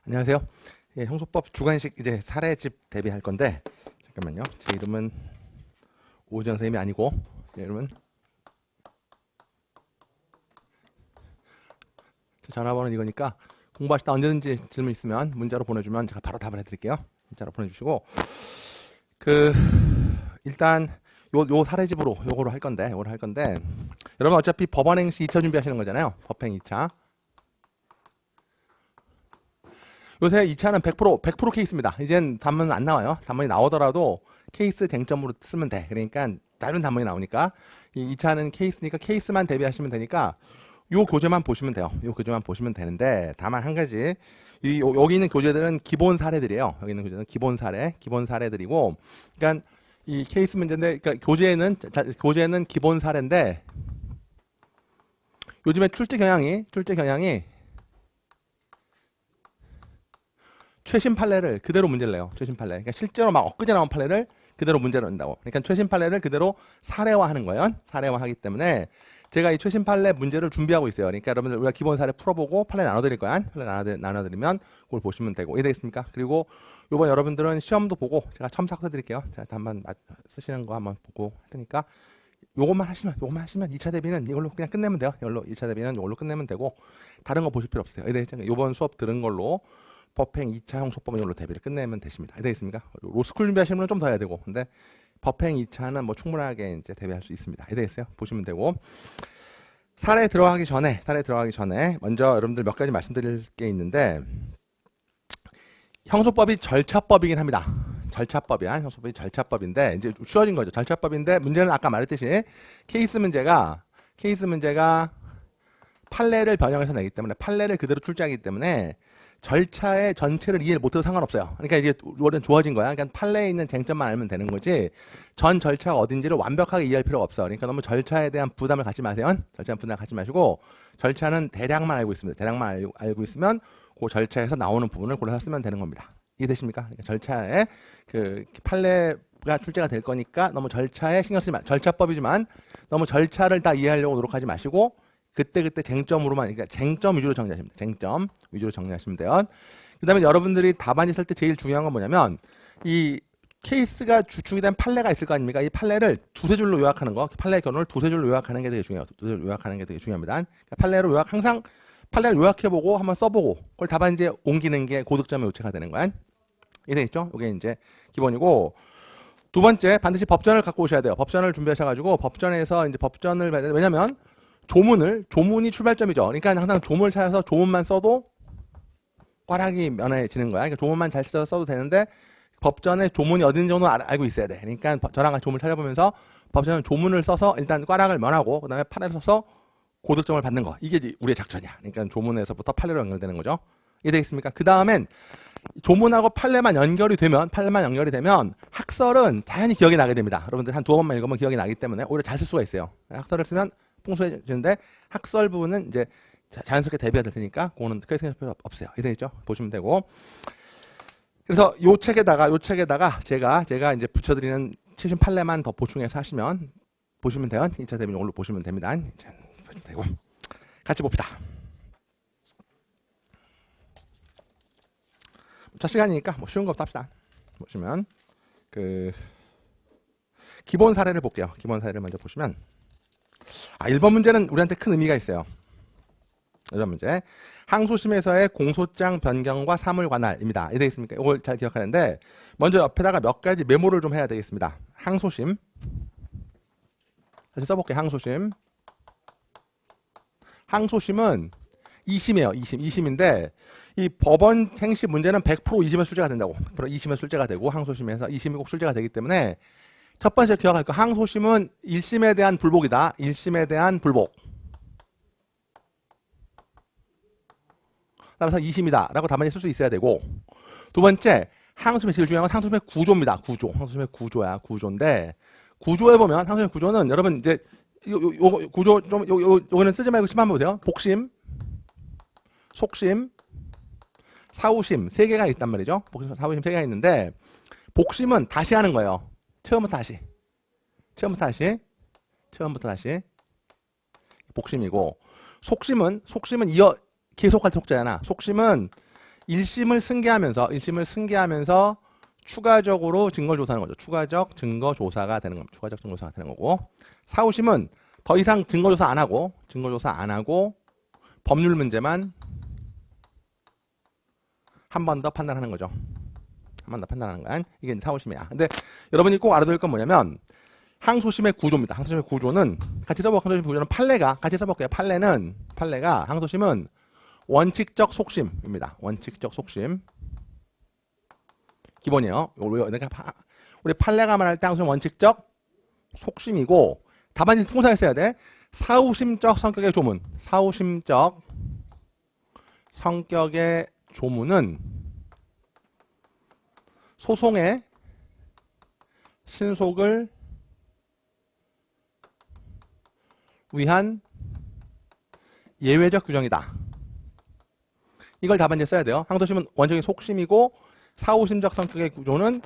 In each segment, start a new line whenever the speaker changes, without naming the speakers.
안녕하세요. 예, 형소법 주관식 이제 사례집 대비할 건데 잠깐만요. 제 이름은 오전 선생님이 아니고 제 이름은 제 전화번호는 이거니까 공부하실 때 언제든지 질문 있으면 문자로 보내주면 제가 바로 답을 해드릴게요. 문자로 보내주시고 그 일단 요 사례집으로 요거로 할 건데 여러분 어차피 법원행시 2차 준비하시는 거잖아요. 법행 2차. 요새 2차는 100% 케이스입니다. 이젠 단문 안 나와요. 단문이 나오더라도 케이스 쟁점으로 쓰면 돼. 그러니까 짧은 단문이 나오니까 이 2차는 케이스니까 케이스만 대비하시면 되니까 요 교재만 보시면 돼요. 요 교재만 보시면 되는데 다만 한 가지 여기 있는 교재들은 기본 사례들이에요. 여기 있는 교재는 기본 사례들이고 그러니까 이 케이스 문제인데 그러니까 교재는 기본 사례인데 요즘에 출제 경향이 최신 판례를 그대로 문제를 내요. 최신 판례. 그러니까 실제로 막 엊그제 나온 판례를 그대로 문제를 낸다고. 그러니까 최신 판례를 그대로 사례화하는 거예요. 사례화하기 때문에 제가 이 최신 판례 문제를 준비하고 있어요. 그러니까 여러분들 우리가 기본 사례 풀어보고 판례 나눠드릴 거야. 판례 나눠드리면 그걸 보시면 되고 이해되겠습니까? 그리고 이번 여러분들은 시험도 보고 제가 첨삭 해드릴게요. 제가 한번 쓰시는 거 한번 보고 할 테니까 요것만 하시면 2차 대비는 이걸로 그냥 끝내면 돼요. 이걸로 2차 대비는 이걸로 끝내면 되고 다른 거 보실 필요 없어요. 이해되겠습니까? 이번 수업 들은 걸로 법행 2차 형소법 이걸로 대비를 끝내면 되십니다. 되겠습니까? 로스쿨 준비하시는 분은 좀 더 해야 되고 근데 법행 2차는 뭐 충분하게 이제 대비할 수 있습니다. 되겠어요? 보시면 되고 사례 들어가기 전에 먼저 여러분들 몇 가지 말씀드릴 게 있는데 형소법이 절차법이긴 합니다. 형소법이 절차법인데 이제 주어진 거죠. 절차법인데 문제는 아까 말했듯이 케이스 문제가 판례를 변형해서 내기 때문에 판례를 그대로 출제하기 때문에 절차의 전체를 이해를 못해도 상관없어요. 그러니까 이제 우리는 좋아진 거야. 그러니까 판례에 있는 쟁점만 알면 되는 거지 전 절차가 어딘지를 완벽하게 이해할 필요가 없어. 그러니까 너무 절차에 대한 부담을 갖지 마세요. 절차에 부담을 갖지 마시고 절차는 대략만 알고 있습니다. 대략만 알고 있으면 그 절차에서 나오는 부분을 골라서 쓰면 되는 겁니다. 이해되십니까? 그러니까 절차에 그 판례가 출제가 될 거니까 너무 절차에 신경 쓰지 마. 절차법이지만 너무 절차를 다 이해하려고 노력하지 마시고 그때 쟁점으로만, 그러니까 쟁점 위주로 정리하시면 돼요. 쟁점 위주로 정리하시면 돼요. 그 다음에 여러분들이 답안지 쓸 때 제일 중요한 건 뭐냐면 이 케이스가 주축이 된 판례가 있을 거 아닙니까? 이 판례를 두세 줄로 요약하는 거, 판례의 결론을 두세 줄로 요약하는 게 되게 중요해요. 두세 줄로 요약하는 게 되게 중요합니다. 그러니까 판례로 항상 판례를 요약해보고 한번 써보고 그걸 답안지에 옮기는 게 고득점의 요체가 되는 거야. 이해되겠죠? 이게 이제 기본이고 두 번째 반드시 법전을 갖고 오셔야 돼요. 법전을 준비하셔가지고 법전에서 이제 법전을 왜냐면 조문이 출발점이죠. 그러니까 항상 조문을 찾아서 조문만 써도 꽈락이 면해지는 거야. 그러니까 조문만 잘 찾아서 써도 되는데 법전에 조문이 어딘지 정도 알고 있어야 돼. 그러니까 저랑 같이 조문을 찾아보면서 법전은 조문을 써서 일단 꽈락을 면하고 그 다음에 판례를 써서 고득점을 받는 거. 이게 우리의 작전이야. 그러니까 조문에서부터 판례로 연결되는 거죠. 이해되겠습니까? 그 다음엔 조문하고 판례만 연결이 되면 학설은 자연히 기억이 나게 됩니다. 여러분들 한 두어 번만 읽으면 기억이 나기 때문에 오히려 잘 쓸 수가 있어요. 학설을 쓰면 풍수해지는데 학설 부분은 이제 자연스럽게 대비가 될 테니까 그거는 크게 생각할 필요 없어요. 이해되죠? 보시면 되고 그래서 요 책에다가 제가 이제 붙여드리는 최신 판례만 더 보충해서 보시면 돼요. 2차 대비는 이걸로 보시면 됩니다. 되고 같이 봅시다. 첫 시간이니까 뭐 쉬운 거부터 합시다. 보시면 그 기본 사례를 볼게요. 기본 사례를 먼저 보시면 1번 문제는 우리한테 큰 의미가 있어요. 1번 문제 항소심에서의 공소장 변경과 사물 관할입니다. 이해 되겠습니까? 이걸 잘 기억하는데 먼저 옆에다가 몇 가지 메모를 좀 해야 되겠습니다. 항소심 다시 써볼게요. 항소심은 2심이에요. 2심인데 이 법원 행시 문제는 100% 2심에 출제가 된다고. 2심에 출제가 되고 항소심에서 2심이 꼭 출제가 되기 때문에 첫 번째 기억할 거 항소심은 1심에 대한 불복이다. 1심에 대한 불복. 따라서 2심이다 라고 답안지 쓸 수 있어야 되고 두 번째 항소심의 제일 중요한 건 항소심의 구조입니다. 항소심의 구조인데 구조에 보면 항소심의 구조는 여러분 이제 요 구조 좀 요거는 쓰지 말고 심 한번 보세요. 복심, 속심, 사후심 3개가 있단 말이죠. 복심, 사후심 3개가 있는데 복심은 다시 하는 거예요. 처음부터 다시 복심이고 속심은 계속할 속자잖아. 속심은 1심을 승계하면서 추가적으로 증거 조사하는 거죠. 추가적 증거 조사가 되는 겁니다. 추가적 증거 조사가 되는 거고, 4, 5심은 더 이상 증거 조사 안 하고 법률 문제만 한 번 더 판단하는 거죠. 한 번 더 판단하는 건 이게 4, 5심이야. 근데 여러분이 꼭 알아둘 건 뭐냐면 항소심의 구조입니다. 항소심의 구조는 같이 써볼게요. 항소심 구조는 판례가 같이 써볼게요. 판례가 항소심은 원칙적 속심입니다. 원칙적 속심 기본이에요. 우리 판례가 말할 때 항소심 원칙적 속심이고 답안지 통상에 써야 돼. 사후심적 성격의 조문. 사후심적 성격의 조문은 소송의 신속을 위한 예외적 규정이다. 이걸 답안지에 써야 돼요. 항소심은 원칙의 속심이고 사후심적 성격의 구조는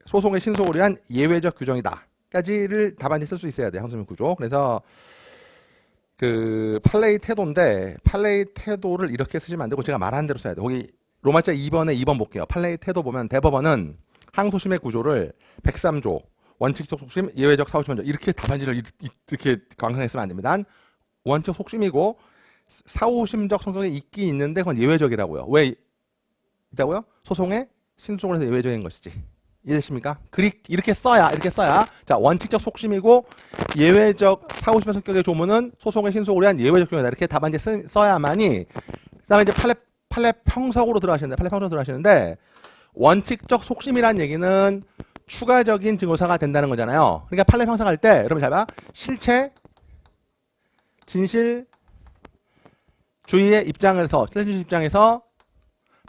소송의 신속을 위한 예외적 규정이다. 까지를 답안지에 쓸 수 있어야 돼요. 항소심 구조. 그래서 그 판례의 태도인데 판례의 태도를 이렇게 쓰시면 안 되고 제가 말한 대로 써야 돼요. 거기 로마자 2번에 2번 볼게요. 판례의 태도 보면 대법원은 항소심의 구조를 103조 원칙적 속심, 예외적 사후심 이렇게 답안지를 이렇게 강상에 쓰면 안 됩니다. 원칙 속심이고 사후심적 성격이 있긴 있는데 그건 예외적이라고요. 왜 있다고요? 소송의 신속을 해서 예외적인 것이지. 이해되십니까? 이렇게 써야 자 원칙적 속심이고 예외적 사후심의 성격의 조문은 소송의 신속을 위한 예외적 규정이다. 이렇게 답안지에 써야만이 그다음에 이제 판례 평석으로 들어가시는데 원칙적 속심이라는 얘기는 추가적인 증거사가 된다는 거잖아요. 그러니까 판례 평석할 때 여러분 잘 봐. 실체, 진실주의의 입장에서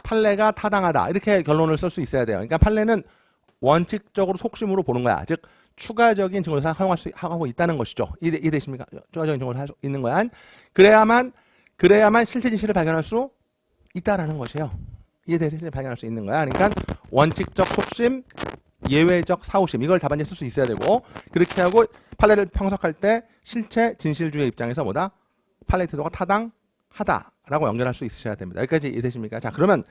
판례가 타당하다. 이렇게 결론을 쓸 수 있어야 돼요. 그러니까 판례는 원칙적으로 속심으로 보는 거야. 즉 추가적인 증거사를 사용할 수 하고 있다는 것이죠. 이해되십니까? 추가적인 증거를 할 수 있는 거야. 그래야만 실체 진실을 발견할 수 있다라는 것이에요. 이해돼서 실체 발견할 수 있는 거야. 그러니까 원칙적 속심, 예외적 사후심 이걸 답안지에 쓸 수 있어야 되고 그렇게 하고 판례를 평석할 때 실체 진실주의 입장에서 뭐다? 판례 태도가 타당하다라고 연결할 수 있으셔야 됩니다. 여기까지 이해되십니까? 자 그러면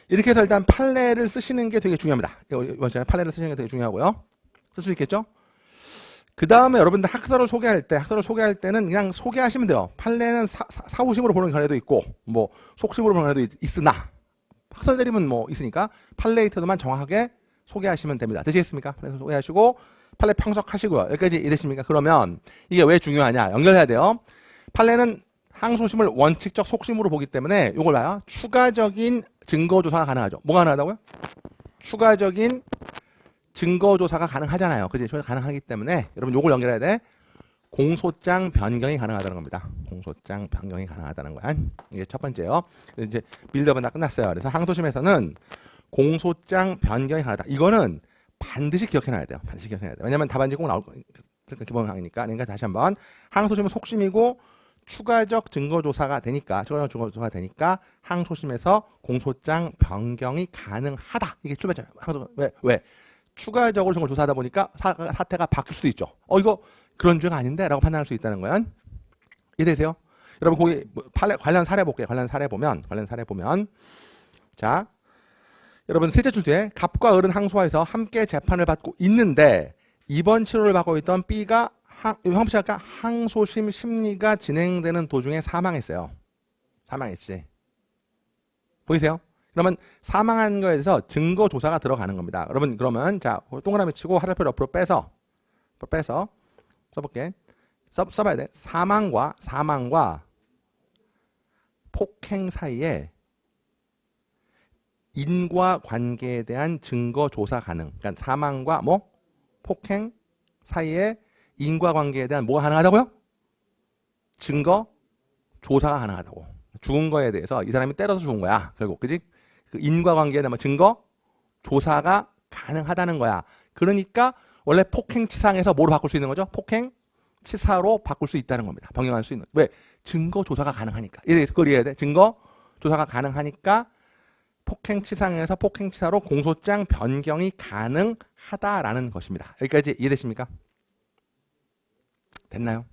이렇게 해서 일단 판례를 쓰시는 게 되게 중요합니다. 이번 시간에 판례를 쓰시는 게 되게 중요하고요. 쓸 수 있겠죠? 그 다음에 여러분들 학설을 소개할 때는 그냥 소개하시면 돼요. 판례는 사후심으로 보는 견해도 있고 뭐 속심으로 보는 견해도 있으나 학설 대립은 뭐 있으니까 판례의 태도만 정확하게 소개하시면 됩니다. 되시겠습니까? 판례 소개하시고 판례 평석하시고요. 여기까지 이해되십니까? 그러면 이게 왜 중요하냐? 연결해야 돼요. 판례는 항소심을 원칙적 속심으로 보기 때문에 이걸 봐요. 추가적인 증거조사가 가능하죠. 뭐가 가능하다고요? 추가적인 증거조사가 가능하잖아요. 그지? 가능하기 때문에 여러분 이걸 연결해야 돼. 공소장 변경이 가능하다는 겁니다. 공소장 변경이 가능하다는 거야. 이게 첫 번째요. 이제 빌드업은 다 끝났어요. 그래서 항소심에서는 공소장 변경이 가능하다. 이거는 반드시 기억해놔야 돼요. 반드시 기억해놔야 돼요. 왜냐면 답안지 꼭 나올 거니까 기본 항이니까. 그러니까 다시 한번 항소심은 속심이고 추가적 증거조사가 되니까 항소심에서 공소장 변경이 가능하다. 이게 출발점이에요. 왜? 추가적으로 증거 조사하다 보니까 사태가 바뀔 수도 있죠. 이거 그런 죄가 아닌데? 라고 판단할 수 있다는 거예요. 이해되세요? 여러분 거기 관련 사례 볼게요. 관련 사례 보면 자 여러분 셋째 줄에 갑과 을은 항소하에서 함께 재판을 받고 있는데 입원 치료를 받고 있던 B가 형사가 항소심 심리가 진행되는 도중에 사망했어요. 사망했지. 보이세요? 그러면 사망한 거에 대해서 증거 조사가 들어가는 겁니다. 여러분 그러면 자 동그라미 치고 화살표를 옆으로 빼서 써볼게. 써봐야 돼. 사망과 폭행 사이에 인과관계에 대한 증거 조사 가능. 그러니까 사망과 폭행 사이에 인과관계에 대한 뭐가 가능하다고요? 증거 조사가 가능하다고. 죽은 거에 대해서 이 사람이 때려서 죽은 거야. 결국 그지? 그 인과관계에 대한 증거 조사가 가능하다는 거야. 그러니까 원래 폭행치상에서 뭐로 바꿀 수 있는 거죠? 폭행치사로 바꿀 수 있다는 겁니다. 변경할 수 있는. 왜? 증거 조사가 가능하니까. 이래서 그걸 이해해야 돼. 증거 조사가 가능하니까 폭행치상에서 폭행치사로 공소장 변경이 가능하다라는 것입니다. 여기까지 이해되십니까? 됐나요?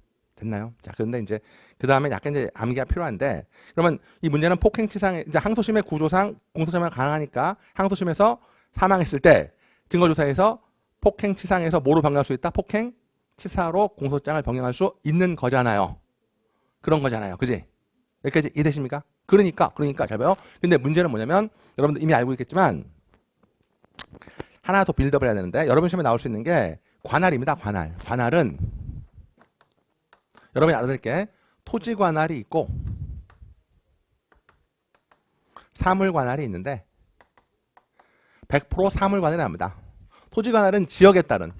됐나요? 자, 그런데 이제 그 다음에 약간 이제 암기가 필요한데, 그러면 이 문제는 폭행치상, 이제 항소심의 구조상 공소시효가 가능하니까 항소심에서 사망했을 때 증거조사에서 폭행치상에서 뭐로 변경할 수 있다? 폭행치사로 공소장을 변경할 수 있는 거잖아요. 그런 거잖아요. 그지? 여기까지 이해되십니까? 그러니까 잘 봐요. 근데 문제는 뭐냐면, 여러분들 이미 알고 있겠지만 하나 더 빌드업을 해야 되는데, 여러분 시험에 나올 수 있는 게 관할입니다. 관할은 여러분이 알아들게 토지 관할이 있고 사물 관할이 있는데 100% 사물 관할이 납니다. 토지 관할은 지역에 따른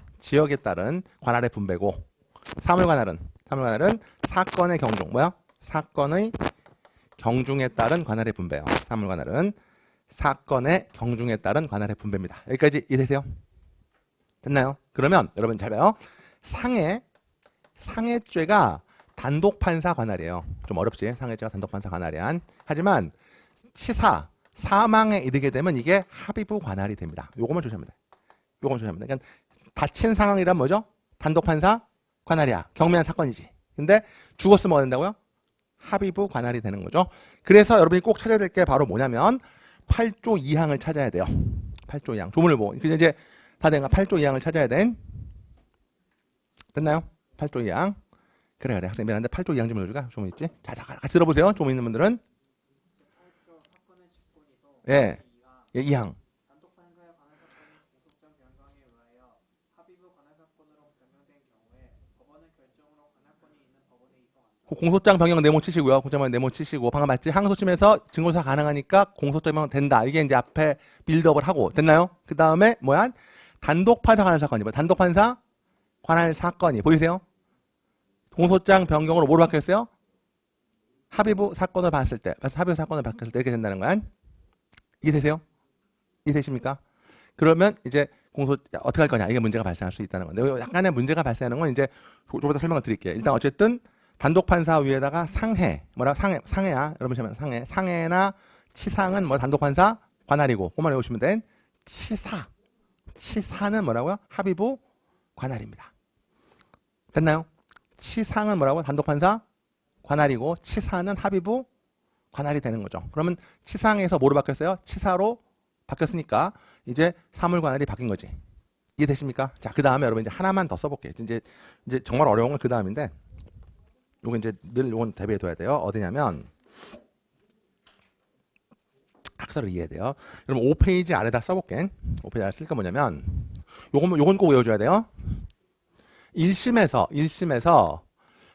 관할의 분배고, 사물 관할은 사건의 경중, 사건의 경중에 따른 관할의 분배요. 사물 관할은 사건의 경중에 따른 관할의 분배입니다. 여기까지 이해되세요? 됐나요? 그러면 여러분 잘 봐요. 상해죄가 단독판사 관할이에요. 좀 어렵지? 상해죄가 단독판사 관할이야. 하지만 사망에 이르게 되면 이게 합의부 관할이 됩니다. 요것만 조심합니다. 그러니까 다친 상황이란 뭐죠? 단독판사 관할이야. 경미한 사건이지. 근데 죽었으면 뭐 된다고요? 합의부 관할이 되는 거죠. 그래서 여러분이 꼭 찾아야 될 게 바로 뭐냐면 8조 2항을 찾아야 돼요. 8조 2항. 조문을 보고. 이제 다 된가? 8조 2항을 찾아야 된. 됐나요? 8조 2항. 그래. 학생 미안한데 8조 2항 좀 읽어줄까? 조문 있지? 자, 같이 들어보세요. 조문 있는 분들은. 예. 2항. 공소장 변경 네모 치시고요. 공소장 네모 치시고, 방금 맞지? 항소심에서 증거조사 가능하니까 공소장 변경 된다. 이게 이제 앞에 빌드업을 하고, 됐나요? 그 다음에 뭐야? 단독판사 관할 사건이 단독판사 관할 사건이 보이세요? 공소장 변경으로 뭐로 바뀌었어요? 합의부 사건을 봤을 때, 합의부 사건을 바뀌었을 때 이렇게 된다는 거야. 이해되세요? 이해되십니까? 그러면 이제 어떻게 할 거냐? 이게 문제가 발생할 수 있다는 건데, 약간의 문제가 발생하는 건 이제 조금 더 설명을 드릴게요. 일단 어쨌든 단독판사 위에다가 상해야. 여러분 상해나 치상은 단독판사 관할이고, 그만 외우시면 된 치사는 뭐라고요? 합의부 관할입니다. 됐나요? 치상은 뭐라고? 단독판사 관할이고, 치사는 합의부 관할이 되는 거죠. 그러면 치상에서 뭐로 바뀌었어요? 치사로 바뀌었으니까 이제 사물 관할이 바뀐 거지. 이해되십니까? 자, 그 다음에 여러분 이제 하나만 더 써볼게요. 이제 정말 어려운 건 그 다음인데, 요거 이제 늘 요건 대비해 둬야 돼요. 어디냐면 학설을 이해해야 돼요. 여러분 5페이지 아래다 써볼게. 5페이지 아래 쓸 거 뭐냐면 요건 꼭 외워줘야 돼요. 1심에서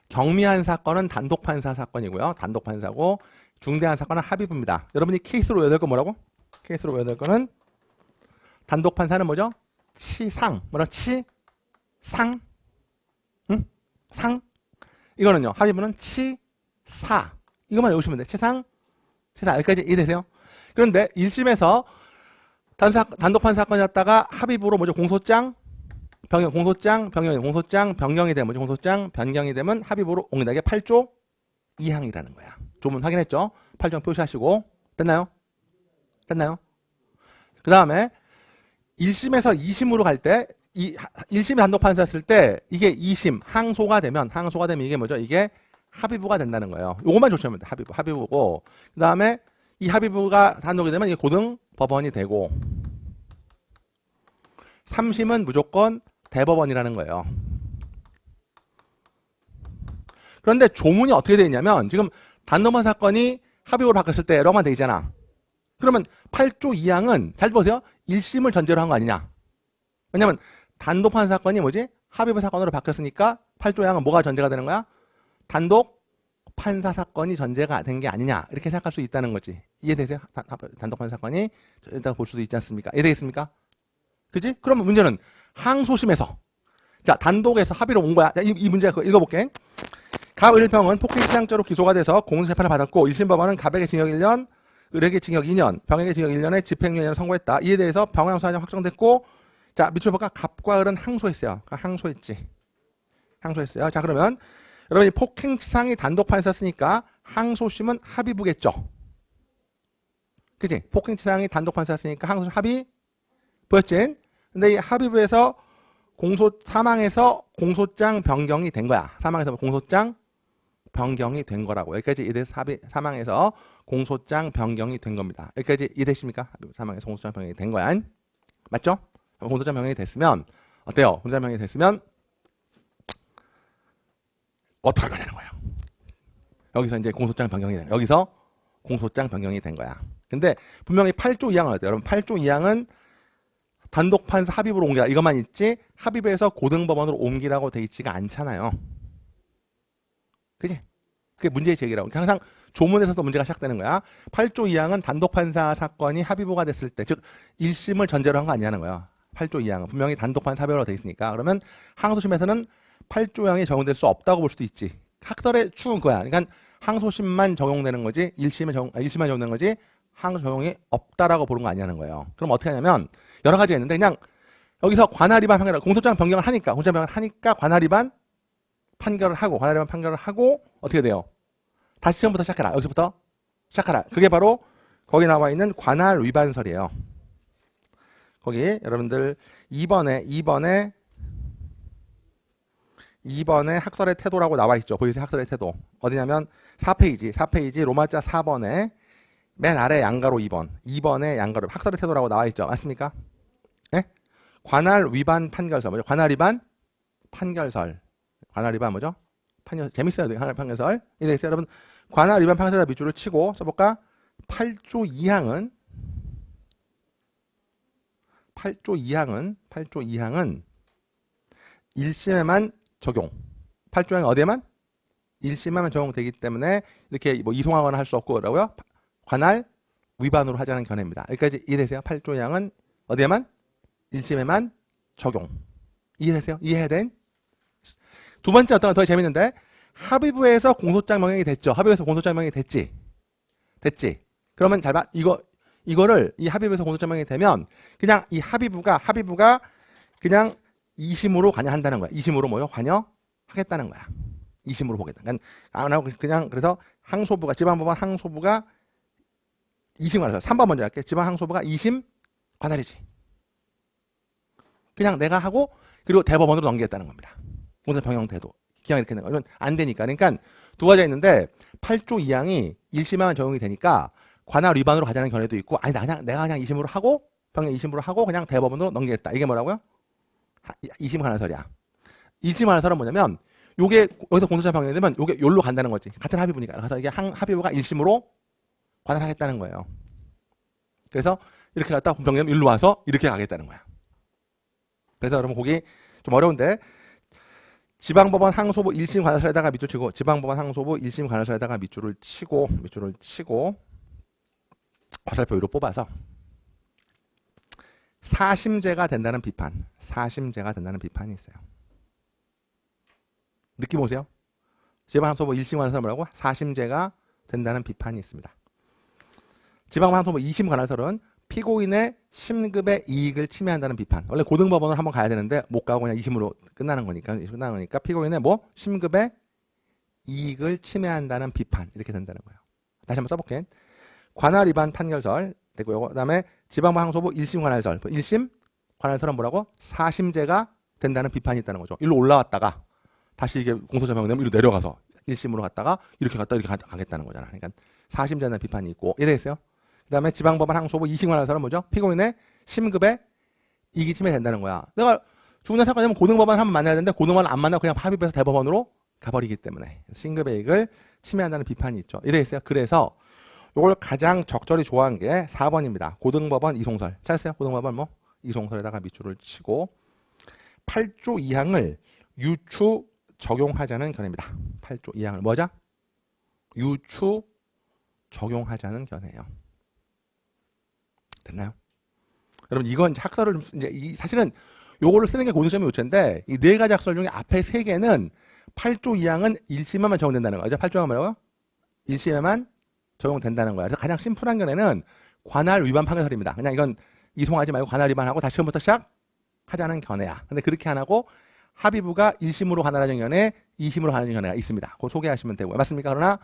경미한 사건은 단독판사 사건이고요. 단독판사고, 중대한 사건은 합의부입니다. 여러분이 케이스로 외워야 될 건 뭐라고? 케이스로 외워야 될 거는 단독판사는 뭐죠? 치상. 치상? 응? 상? 이거는요. 합의부는 치사. 이것만 외우시면 돼요. 치상, 여기까지 이해되세요? 그런데 1심에서 단독판 사건이었다가 합의부로 뭐죠? 공소장 변경이 되면 뭐죠? 공소장 변경이 되면 합의부로 옮긴다. 이게 8조 2항이라는 거야. 조문 확인했죠? 8조 표시하시고. 됐나요? 그 다음에 1심에서 2심으로 갈 때, 1심이 단독판사였을 때 이게 2심 항소가 되면 이게 뭐죠? 이게 합의부가 된다는 거예요. 요것만 조심하면 돼. 합의부고. 그 다음에 이 합의부가 단독이 되면 이게 고등법원이 되고, 3심은 무조건 대법원이라는 거예요. 그런데 조문이 어떻게 되어 있냐면, 지금 단독판 사건이 합의부로 바뀌었을 때 에러만 되어 있잖아. 그러면 8조 2항은 잘 보세요. 1심을 전제로 한 거 아니냐. 왜냐면 단독판 사건이 뭐지? 합의부 사건으로 바뀌었으니까 8조 2항은 뭐가 전제가 되는 거야? 단독 판사 사건이 전제가 된 게 아니냐, 이렇게 생각할 수 있다는 거지. 이해되세요? 단독판 사건이 일단 볼 수도 있지 않습니까? 이해되겠습니까? 그지? 그러면 문제는 항소심에서, 자, 단독에서 합의로 온 거야. 자, 이 문제 읽어볼게. 갑을평은 폭행치상죄로 기소가 돼서 공소재판을 받았고, 1심 법원은 갑에게 징역 1년, 을에게 징역 2년, 병에게 징역 1년에 집행유예를 선고했다. 이에 대해서 병행소환이 확정됐고, 자, 밑줄 볼까? 갑과 을은 항소했어요. 항소했어요. 자, 그러면 여러분이 폭행치상이 단독판사였으니까 항소심은 합의부겠죠. 그치? 폭행치상이 단독판사였으니까 항소심 합의부였지. 근데 이 합의부에서 사망해서 공소장 변경이 된 거야. 사망해서 공소장 변경이 된 거라고. 여기까지 이해돼서 사망해서 공소장 변경이 된 겁니다. 여기까지 이해되십니까? 사망해서 공소장 변경이 된 거야. 맞죠? 공소장 변경이 됐으면 어때요? 공소장 변경이 됐으면 어떻게 하게 되는 거예요? 여기서 이제 공소장 변경이 된 거야. 여기서 공소장 변경이 된 거야. 근데 분명히 8조 2항은 어때요? 여러분 8조 2항은 단독 판사 합의부로 옮기라 이것만 있지 합의부에서 고등법원으로 옮기라고 돼 있지가 않잖아요. 그지? 그게 문제의 제기라고. 항상 조문에서도 문제가 시작되는 거야. 8조 2항은 단독 판사 사건이 합의부가 됐을 때, 즉 1심을 전제로 한 거 아니냐는 거야. 8조 2항은 분명히 단독 판사 합의부로 돼 있으니까. 그러면 항소심에서는 8조 2항이 적용될 수 없다고 볼 수도 있지. 학설의 추은 거야. 그러니까 항소심만 적용되는 거지 1심만 적용되는 거지 항소 적용이 없다라고 보는 거 아니냐는 거예요. 그럼 어떻게 하냐면 여러 가지가 있는데 그냥 여기서 관할 위반 판결, 공소장 변경을 하니까 관할 위반 판결을 하고 어떻게 돼요? 다시 처음부터 시작해라. 여기서부터 시작하라. 그게 바로 거기 나와 있는 관할 위반설이에요. 거기 여러분들 2번에 학설의 태도라고 나와 있죠. 보이세요? 학설의 태도. 어디냐면 4페이지 로마자 4번에 맨 아래 양가로 2번에 양가로 학설의 태도라고 나와 있죠. 맞습니까? 네? 관할 위반 판결설. 뭐죠? 관할 위반 판결설. 관할 위반 뭐죠? 재밌어요. 관할 판결설. 이제 있어요. 여러분 관할 위반 판결설 밑줄을 치고 써볼까? 8조 2항은 1심에만 적용. 8조 2항은 어디에만? 1심에만 적용되기 때문에 이렇게 뭐 이송하거나 할 수 없고 그러고요. 관할 위반으로 하자는 견해입니다. 여기까지 이해되세요? 8조 2항은 어디에만? 1심에만 적용. 이해되세요? 이해해야 된? 두 번째 어떤 거 더 재밌는데 합의부에서 공소장 명령이 됐죠. 합의부에서 공소장 명령이 됐지. 그러면 잘 봐. 이거를 이 합의부에서 공소장 명령이 되면 그냥 이 합의부가 그냥 2심으로 관여한다는 거야. 2심으로 뭐요? 관여하겠다는 거야. 2심으로 보겠다. 그냥 그래서 항소부가 지방법원 항소부가 2심 관할. 3번 먼저 할게. 지방 항소부가 2심 관할이지. 그냥 내가 하고 그리고 대법원으로 넘기겠다는 겁니다. 공소장 변경 태도. 기왕 이렇게 되는 거는 안 되니까. 그러니까 두 가지가 있는데 8조 2항이 1심에만 적용이 되니까 관할 위반으로 가자는 견해도 있고 아니 내가 그냥 2심으로 하고 변경 2심으로 하고 그냥 대법원으로 넘기겠다. 이게 뭐라고요? 2심 관할설이야. 1심 관할설은 뭐냐면 요게 여기서 공소장 변경이 되면 요게 요로 간다는 거지. 같은 합의부니까. 그래서 이게 합의부가 1심으로 관할하겠다는 거예요. 그래서 이렇게 갔다 변경되면 일로 와서 이렇게 가겠다는 거야. 그래서 여러분 거기 좀 어려운데 지방법원 항소부 1심 관할설에다가 밑줄 치고 지방법원 항소부 1심 관할설에다가 밑줄을 치고 화살표 위로 뽑아서 사심제가 된다는 비판이 있어요. 느낌 오세요? 지방항소부 1심 관할설 뭐라고? 사심제가 된다는 비판이 있습니다. 지방항소부 2심 관할설은 피고인의 심급의 이익을 침해한다는 비판. 원래 고등법원을 한번 가야 되는데 못 가고 그냥 2심으로 끝나는 거니까 피고인의 심급의 이익을 침해한다는 비판 이렇게 된다는 거예요. 다시 한번 써볼게. 관할 위반 판결설 되고요. 그다음에 지방법 항소부 1심 관할설. 1심 관할설은 뭐라고? 사심제가 된다는 비판이 있다는 거죠. 일로 올라왔다가 다시 이게 공소장 변경되면 일로 내려가서 1심으로 갔다가 이렇게 가겠다는 거잖아. 그러니까 사심제라는 비판이 있고 이해됐어요? 그 다음에 지방법원 항소부 2심 관할설은 뭐죠? 피고인의 심급의 이익이 침해된다는 거야. 내가 중대 사건이 되면 고등법원 한번 만나야 되는데 고등법원 안 만나고 그냥 합의부에서 대법원으로 가버리기 때문에 심급의 이익을 침해한다는 비판이 있죠. 이해됐어요? 그래서 이걸 가장 적절히 좋아한 게 4번입니다. 고등법원 이송설. 찾았어요? 고등법원 이송설에다가 밑줄을 치고 8조 2항을 유추 적용하자는 견해입니다. 8조 2항을 뭐죠? 유추 적용하자는 견해예요. 됐나요? 여러분 이건 학설을 이제 사실은 요거를 쓰는 게 고등시험의 요체인데 이 네 가지 학설 중에 앞에 세 개는 8조 2항은 1심에만 적용된다는 거죠. 8조 2항은 뭐라고요? 1심에만 적용된다는 거야. 그래서 가장 심플한 견해는 관할 위반 판결설입니다. 그냥 이건 이송하지 말고 관할 위반하고 다시 처음부터 시작하자는 견해야. 근데 그렇게 안 하고 합의부가 1심으로 관할하자는 견해, 2심으로 관할하자는 견해가 있습니다. 그거 소개하시면 되고요. 맞습니까? 그러나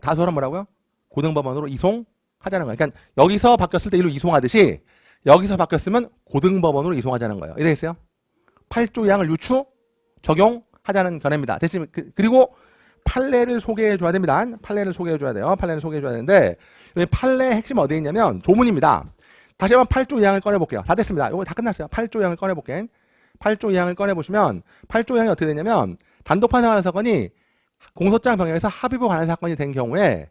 다수는 뭐라고요? 고등법원으로 이송하자는 거예요. 그러니까 여기서 바뀌었을 때 일로 이송하듯이 여기서 바뀌었으면 고등법원으로 이송하자는 거예요. 이해됐어요? 8조 2항을 유추 적용하자는 견해입니다. 됐습니까? 그리고 판례를 소개해 줘야 됩니다. 판례를 소개해 줘야 돼요. 판례를 소개해 줘야 되는데 판례의 핵심 어디에 있냐면 조문입니다. 다시 한번 8조 2항을 꺼내 볼게요. 다 됐습니다. 이거 다 끝났어요. 8조 2항을 꺼내 볼게요. 8조 2항을 꺼내 보시면 8조 2항이 어떻게 되냐면 단독 판사관한 사건이 공소장 변경에서 합의부 관한 사건이 된 경우에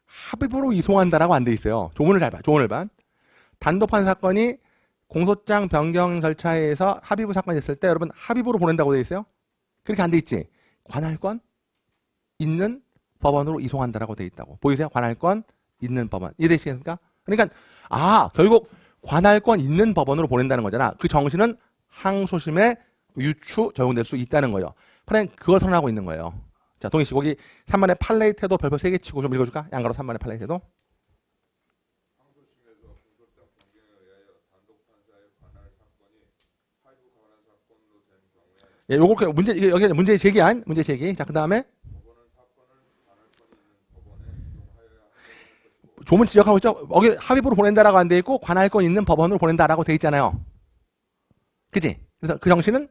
합의부로 이송한다라고 안 돼 있어요. 조문을 잘 봐. 조문을 봐. 단독 판사 사건이 공소장 변경 절차에 의해서 합의부 사건이 있을 때 여러분 합의부로 보낸다고 돼 있어요. 그렇게 안 돼 있지. 관할권 있는 법원으로 이송한다라고 돼 있다고. 보이세요? 관할권 있는 법원. 이해되시겠습니까? 그러니까 결국 관할권 있는 법원으로 보낸다는 거잖아. 그 정신은 항소심에 유추 적용될 수 있다는 거예요. 판례는 그걸 선언하고 있는 거예요. 자, 동희 씨 거기 3번에 판례의 태도 별표 3개 치고 좀 읽어줄까? 양가로 3번에 판례의 태도.
항소심에서 공소장 변경에 의하여 단독 판사의 관할 사건이 합의부 관할 사건으로 된 경우에
예, 요거 문제 이게 여기 문제 제기한 문제 제기. 자, 그다음에
법원은 사건을 관할권이 있는 법원에 이송하여야 하는 것이고
조문 지적하고 있죠. 여기 합의부로 보낸다라고 안 돼 있고 관할권 있는 법원으로 보낸다라고 돼 있잖아요. 그지? 그래서 그 정신은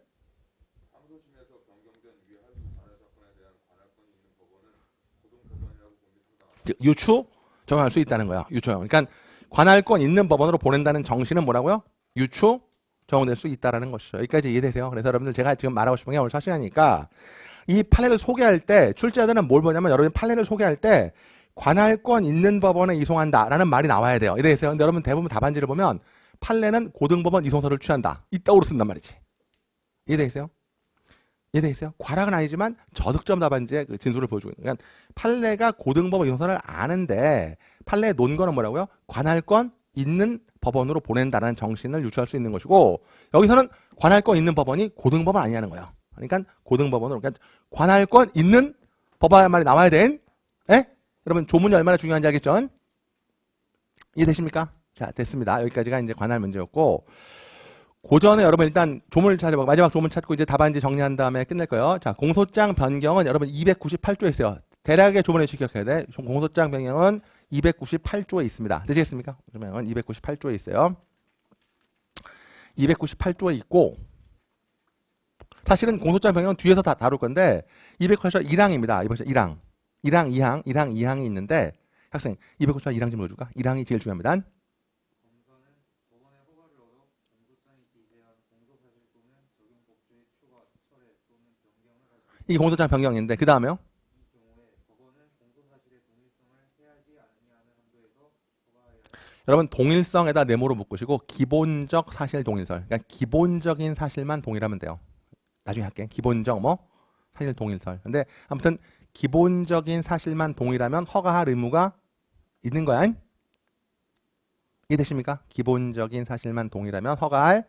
항소심에서 변경된 위 합의부 관할 사건에 대한 관할권이 있는 법원은 고등법원이라고 봄이 상당하다.
즉, 유추 적용할 수 있다는 거예요. 유추. 그러니까 관할권 있는 법원으로 보낸다는 정신은 뭐라고요? 유추 적용될 수 있다라는 것이죠. 여기까지 이해되세요? 그래서 여러분들 제가 지금 말하고 싶은 게 오늘 첫 시간이니까 이 판례를 소개할 때 출제자들은 뭘 보냐면 여러분 판례를 소개할 때 관할권 있는 법원에 이송한다라는 말이 나와야 돼요. 이해되세요? 근데 여러분 대부분 답안지를 보면 판례는 고등법원 이송서를 취한다. 이따구로 쓴단 말이지. 이해되세요? 이해되세요? 과락은 아니지만 저득점 답안지의 그 진술을 보여주고 있는. 그러니까 판례가 고등법원 이송서를 아는데 판례의 논거는 뭐라고요? 관할권 있는 법원으로 보낸다는 정신을 유추할 수 있는 것이고 여기서는 관할권 있는 법원이 고등법원 아니냐는 거예요. 그러니까 고등법원으로 그러니까 관할권 있는 법원 말이 나와야 된 여러분 조문이 얼마나 중요한지 알겠죠? 이해되십니까? 자, 됐습니다. 여기까지가 이제 관할 문제였고 고전에 여러분 일단 조문을 찾아보고 마지막 조문 찾고 이제 답안지 정리한 다음에 끝낼 거예요. 자, 공소장 변경은 여러분 298조에 있어요. 대략의 조문에 기억해야 돼. 공소장 변경은 298조에 있습니다. 되시겠습니까? 그러면 298조에 있어요. 298조에 있고 사실은 공소장 변경은 뒤에서 다 다룰 건데 298조 1항입니다. 1항, 2항, 2항이 있는데 학생 298조 1항 좀 읽어줄까? 1항이 제일 중요합니다.
검사는 법원의 허가를 얻어 공소장이 기재한 공소사실 또는 적용 법조의 추가, 철회 또는 변경을 할 수 있다.
이 공소장 변경인데 그 다음에요.
이 경우에 법원은 공소사실의 동일성을 해하지 아니하는 한도에서 허가해야 한다.
여러분 동일성에다 네모로 묶으시고 기본적 사실 동일설. 그러니까 기본적인 사실만 동일하면 돼요. 나중에 할게. 기본적 사실 동일설. 근데 아무튼 기본적인 사실만 동일하면 허가할 의무가 있는 거야. 이해되십니까? 기본적인 사실만 동일하면 허가할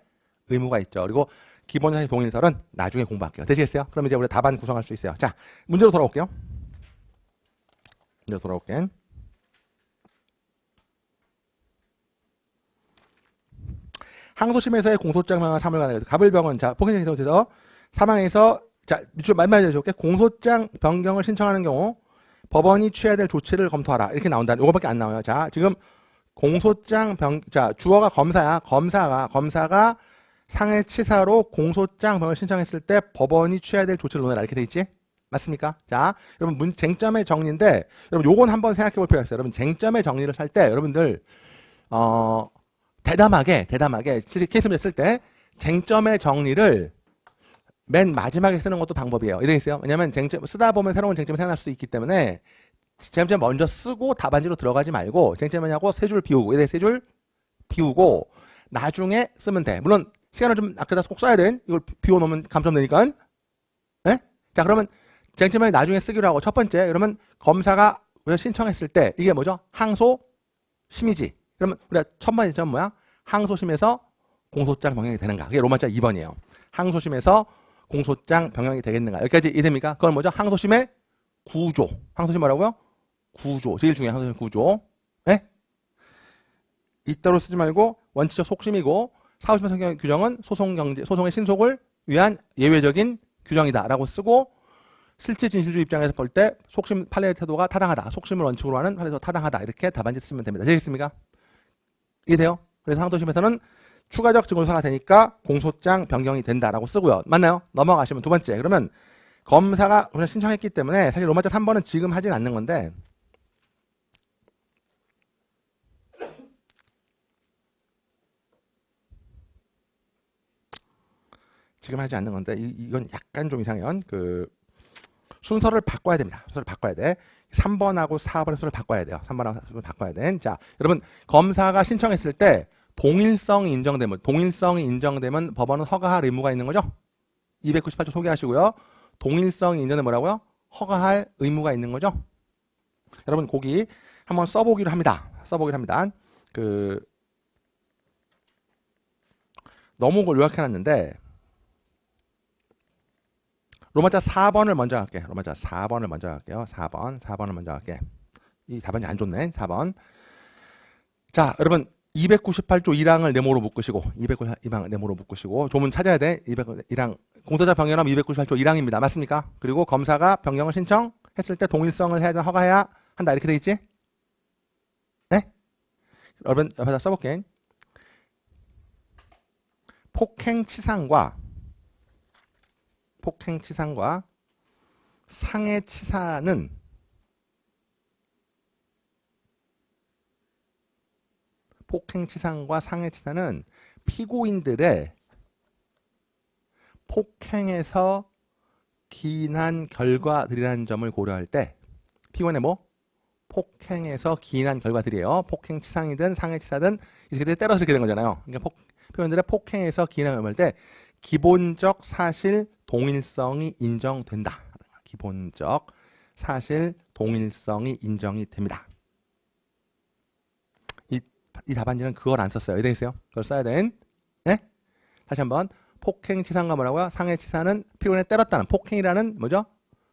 의무가 있죠. 그리고 기본 사실 동일설은 나중에 공부할게요. 되시겠어요? 그럼 이제 우리 답안 구성할 수 있어요. 자, 문제로 돌아올게요. 문제로 돌아올게. 항소심에서의 공소장 변경을 사물관에 갑을병원 자 폭행에서 사망해서 자 밑줄 말만 해줄게. 공소장 변경을 신청하는 경우 법원이 취해야 될 조치를 검토하라 이렇게 나온다. 이거밖에 안 나와요. 자 지금 공소장 자 주어가 검사야. 검사가 상해치사로 공소장 변경을 신청했을 때 법원이 취해야 될 조치를 논해라 이렇게 돼 있지? 맞습니까? 자 여러분 쟁점의 정리인데 여러분 요건 한번 생각해 볼 필요가 있어요. 여러분 쟁점의 정리를 할 때 여러분들 대담하게 케이스 문제 쓸 때 쟁점의 정리를 맨 마지막에 쓰는 것도 방법이에요. 이해되겠어요? 왜냐면 쟁점 쓰다 보면 새로운 쟁점이 생겨날 수도 있기 때문에 쟁점 먼저 쓰고 답안지로 들어가지 말고 쟁점이냐고 세 줄 비우고 세 줄 비우고 나중에 쓰면 돼. 물론 시간을 좀 아껴다 꼭 써야 돼. 이걸 비워놓으면 감점되니까. 네? 자 그러면 쟁점을 나중에 쓰기로 하고 첫 번째 그러면 검사가 신청했을 때 이게 뭐죠? 항소심이지. 그러면 우리가 첫 번째 점 뭐야? 항소심에서 공소장 변경이 되는가? 그게 로마자 2번이에요. 항소심에서 공소장 변경이 되겠는가? 여기까지 이해됩니까? 그건 뭐죠? 항소심의 구조. 항소심 뭐라고요? 구조. 제일 중요한 항소심 구조. 예? 이따로 쓰지 말고 원칙적 속심이고 사후심의 성경 규정은 소송의 신속을 위한 예외적인 규정이다라고 쓰고 실제 진실주의 입장에서 볼 때 속심 판례의 태도가 타당하다. 속심을 원칙으로 하는 판례에서 타당하다. 이렇게 답안지 쓰면 됩니다. 되겠습니까? 이해돼요? 그래서 항소심에서는 추가적 증거조사가 되니까 공소장 변경이 된다라고 쓰고요. 맞나요? 넘어가시면 두 번째. 그러면 검사가 그냥 신청했기 때문에 사실 로마자 3번은 지금 하진 않는 건데 지금 하지 않는 건데 이건 약간 좀 이상해요. 그 순서를 바꿔야 됩니다. 순서를 바꿔야 돼. 3번하고 4번의 순서를 바꿔야 돼요. 3번하고 4번을 바꿔야 돼. 자, 여러분 검사가 신청했을 때 동일성이 인정되면 법원은 허가할 의무가 있는 거죠. 298조 소개하시고요. 동일성이 인정되면 뭐라고요? 허가할 의무가 있는 거죠. 여러분 거기 한번 써보기로 합니다. 그 너무 요약해놨는데 로마자 4번을 먼저 갈게요. 로마자 4번을 먼저 갈게요. 4번을 먼저 갈게. 이 답안이 안 좋네. 4번. 자, 여러분 298조 1항을 네모로 묶으시고 298조 네모로 묶으시고 조문 찾아야 돼. 201항 공소자 변경하면 298조 1항입니다. 맞습니까? 그리고 검사가 변경을 신청했을 때 동일성을 해야 허가해야 한다. 이렇게 돼 있지? 네? 여러분 옆에다 써볼게. 폭행치상과 상해치사는 피고인들의 폭행에서 기인한 결과들이라는 점을 고려할 때 피고인의 폭행에서 기인한 결과들이에요. 폭행치상이든 상해치사든 이렇게 때려서 이렇게 된 거잖아요. 그러니까 피고인들의 폭행에서 기인한 결과를 때 기본적 사실 동일성이 인정된다. 기본적 사실 동일성이 인정이 됩니다. 이 답안지는 그걸 안 썼어요. 되겠어요? 그걸 써야 된. 네? 다시 한번 폭행치상과 뭐라고요? 상해치사는 피고인을 때렸다는 폭행이라는 뭐죠?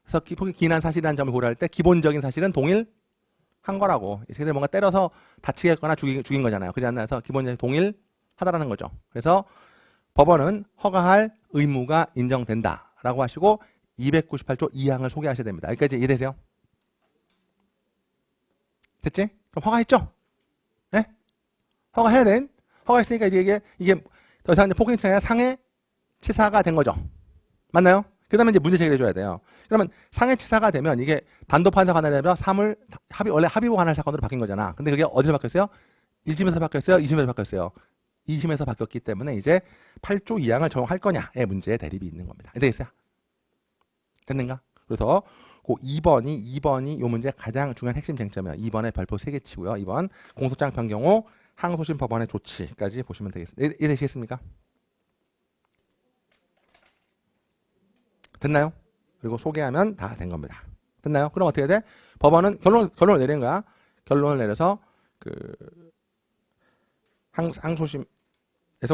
그래서 폭행이 기인한 사실이라는 점을 고려할 때 기본적인 사실은 동일한 거라고. 이 새끼들 뭔가 때려서 다치게 했거나 죽인 거잖아요. 그렇지 않나요? 그래서 기본적인 동일하다라는 거죠. 그래서 법원은 허가할 의무가 인정된다라고 하시고 298조 2항을 소개하셔야 됩니다. 여기까지 이해되세요? 됐지? 그럼 허가했죠? 네? 허가해야 돼. 허가했으니까 이제 이게 더 이상 폭행치상이 아니라 상해치사가 된 거죠. 맞나요? 그 다음에 이제 문제 제기를 해줘야 돼요. 그러면 상해치사가 되면 이게 단독판사 관할이 아니라 원래 합의부 관할 사건으로 바뀐 거잖아. 근데 그게 어디서 바뀌었어요? 1심에서 바뀌었어요? 2심에서 바뀌었어요? 2심에서 바뀌었기 때문에 이제 8조 2항을 적용할 거냐의 문제에 대립이 있는 겁니다. 되겠어요? 됐는가? 그래서 그 2번이 이 문제의 가장 중요한 핵심 쟁점이에요. 2번에 별표 3개 치고요. 2번 공소장 변경 후 항소심 법원의 조치까지 보시면 되겠습니다. 이해되시겠습니까? 됐나요? 그리고 소개하면 다 된 겁니다. 됐나요? 그럼 어떻게 돼? 법원은 결론을 내린 거야. 결론을 내려서 항소심에서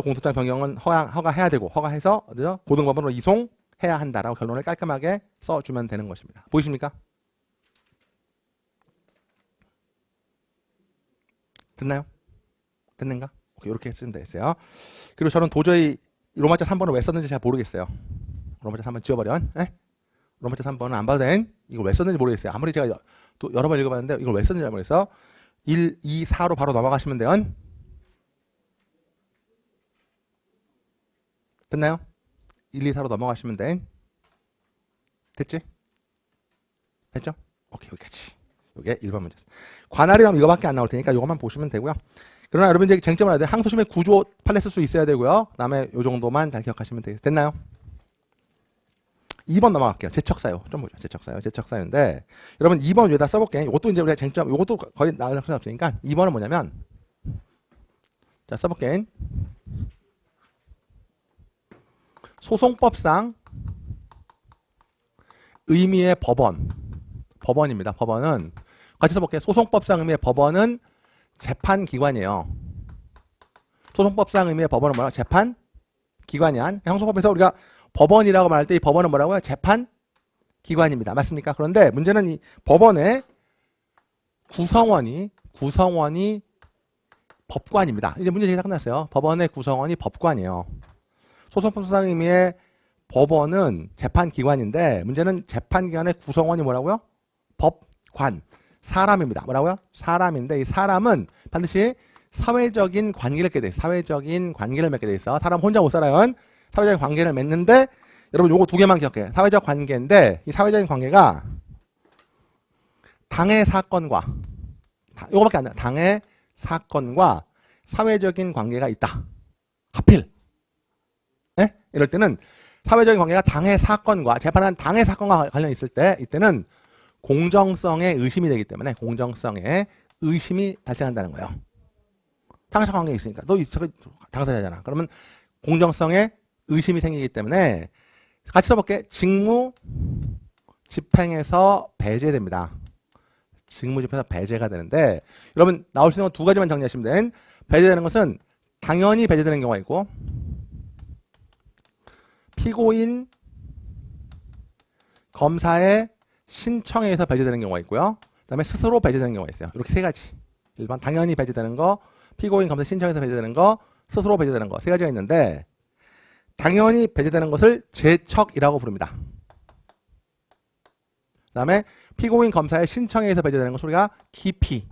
공소장 변경은 허가해야 되고 허가해서 고등법원으로 이송해야 한다라고 결론을 깔끔하게 써주면 되는 것입니다. 보이십니까? 됐나요? 됐는가? 오케이, 이렇게 쓰면 되겠어요. 그리고 저는 도저히 로마자 3번을 왜 썼는지 잘 모르겠어요. 로마자 3번 지워버려. 로마자 3번은 안 봐도 된. 이걸 왜 썼는지 모르겠어요. 아무리 제가 또 여러 번 읽어봤는데 이걸 왜 썼는지 잘 모르겠어. 1, 2, 4로 바로 넘어가시면 돼요. 됐나요? 1, 2, 4로 넘어가시면 돼. 됐지? 됐죠? 오케이, 여기까지. 이게 1번 문제. 관할이 나오면 이거밖에 안 나올 테니까 이것만 보시면 되고요. 그러나 여러분 이제 쟁점을 해야 돼. 항소심의 구조 판례 쓸 수 있어야 되고요. 그다음에 이 정도만 잘 기억하시면 되겠습니다. 됐나요? 2번 넘어갈게요. 제척사유. 좀 보죠. 제척사유인데 여러분 2번 위에다 써볼게요. 이것도 이제 우리가 쟁점, 이것도 거의 나올 수 없으니까 2번은 뭐냐면 자 써볼게요. 소송법상 의미의 법원입니다. 법원은 같이 써볼게요. 소송법상 의미의 법원은 재판기관이에요. 소송법상 의미의 법원은 뭐라고? 재판기관이야. 형소법에서 우리가 법원이라고 말할 때 이 법원은 뭐라고요? 재판기관입니다. 맞습니까? 그런데 문제는 이 법원의 구성원이 법관입니다. 이제 문제 제기가 끝났어요. 법원의 구성원이 법관이에요. 소송법상 의미의 법원은 재판기관인데 문제는 재판기관의 구성원이 뭐라고요? 법관. 사람입니다. 뭐라고요? 사람인데 이 사람은 반드시 사회적인 관계를 맺게 돼 있어. 사회적인 관계를 맺게 돼 있어. 사람 혼자 못 살아요. 사회적인 관계를 맺는데 여러분 요거 두 개만 기억해. 사회적 관계인데 이 사회적인 관계가 당해 사건과 요거밖에 안 돼. 당해 사건과 사회적인 관계가 있다. 하필. 예? 이럴 때는 사회적인 관계가 당해 사건과 재판한 당해 사건과 관련이 있을 때 이때는 공정성에 의심이 되기 때문에 공정성에 의심이 발생한다는 거예요. 당사자 관계가 있으니까 너 당사자잖아. 그러면 공정성에 의심이 생기기 때문에 같이 써볼게. 직무 집행에서 배제됩니다. 직무 집행에서 배제가 되는데 여러분 나올 수 있는 건 두 가지만 정리하시면 돼. 배제되는 것은 당연히 배제되는 경우가 있고 피고인 검사의 신청에 의해서 배제되는 경우가 있고요. 그 다음에 스스로 배제되는 경우가 있어요. 이렇게 세 가지. 일반 당연히 배제되는 거, 피고인 검사 신청에서 배제되는 거, 스스로 배제되는 거 세 가지가 있는데 당연히 배제되는 것을 제척이라고 부릅니다. 그 다음에 피고인 검사의 신청에 의해서 배제되는 것 소리가 기피.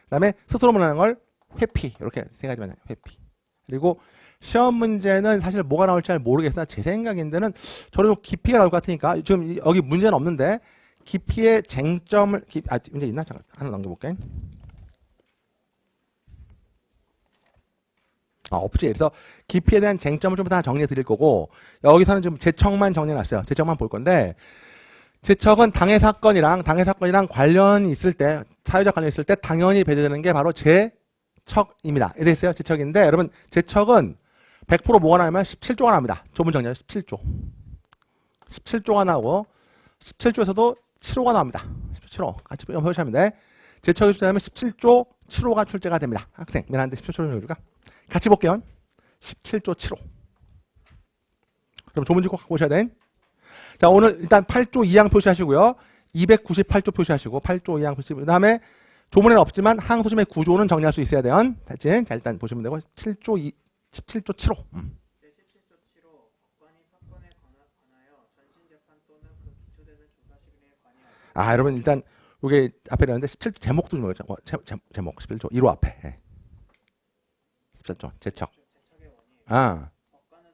그 다음에 스스로 문하는 걸 회피. 이렇게 세 가지만 회피. 그리고 시험 문제는 사실 뭐가 나올지 잘 모르겠으나 제 생각인데는 저는 기피가 나올 것 같으니까 지금 여기 문제는 없는데 기피의 쟁점을 문제 있나? 잠깐 하나 넘겨볼게. 없지. 그래서 기피에 대한 쟁점을 좀 다 정리해 드릴 거고 여기서는 지금 제척만 정리해 놨어요. 제척만 볼 건데 제척은 당해 사건이랑 관련이 있을 때 사회적 관련이 있을 때 당연히 배제되는 게 바로 제척입니다. 이해됐어요? 제척인데 여러분 제척은 100% 뭐가 나오면 17조가 나옵니다. 조문 정리하면 17조. 17조가 나오고 17조에서도 7호가 나옵니다. 7호 같이 보시면 돼. 제척이 출제하면 17조 7호가 출제가 됩니다. 학생 미안한데 17조 우리가 같이 볼게요. 17조 7호. 그럼 조문지 꼭 갖고 오셔야 돼. 자 오늘 일단 8조 2항 표시하시고요. 298조 표시하시고 8조 2항 표시. 그 다음에 조문에는 없지만 항소심의 구조는 정리할 수 있어야 돼요. 됐지? 자 일단 보시면 되고 17조 7호.
제17조 7호 법관이 사건에 관하여 전신재판 또는 그 기초되는 조사 시간에 관여하고
여러분 일단 이게 앞에 나왔는데 17조 제목도 좀 읽어줘. 제목 11조 1호 앞에. 네. 17조 제척.
제척의 원인 법관은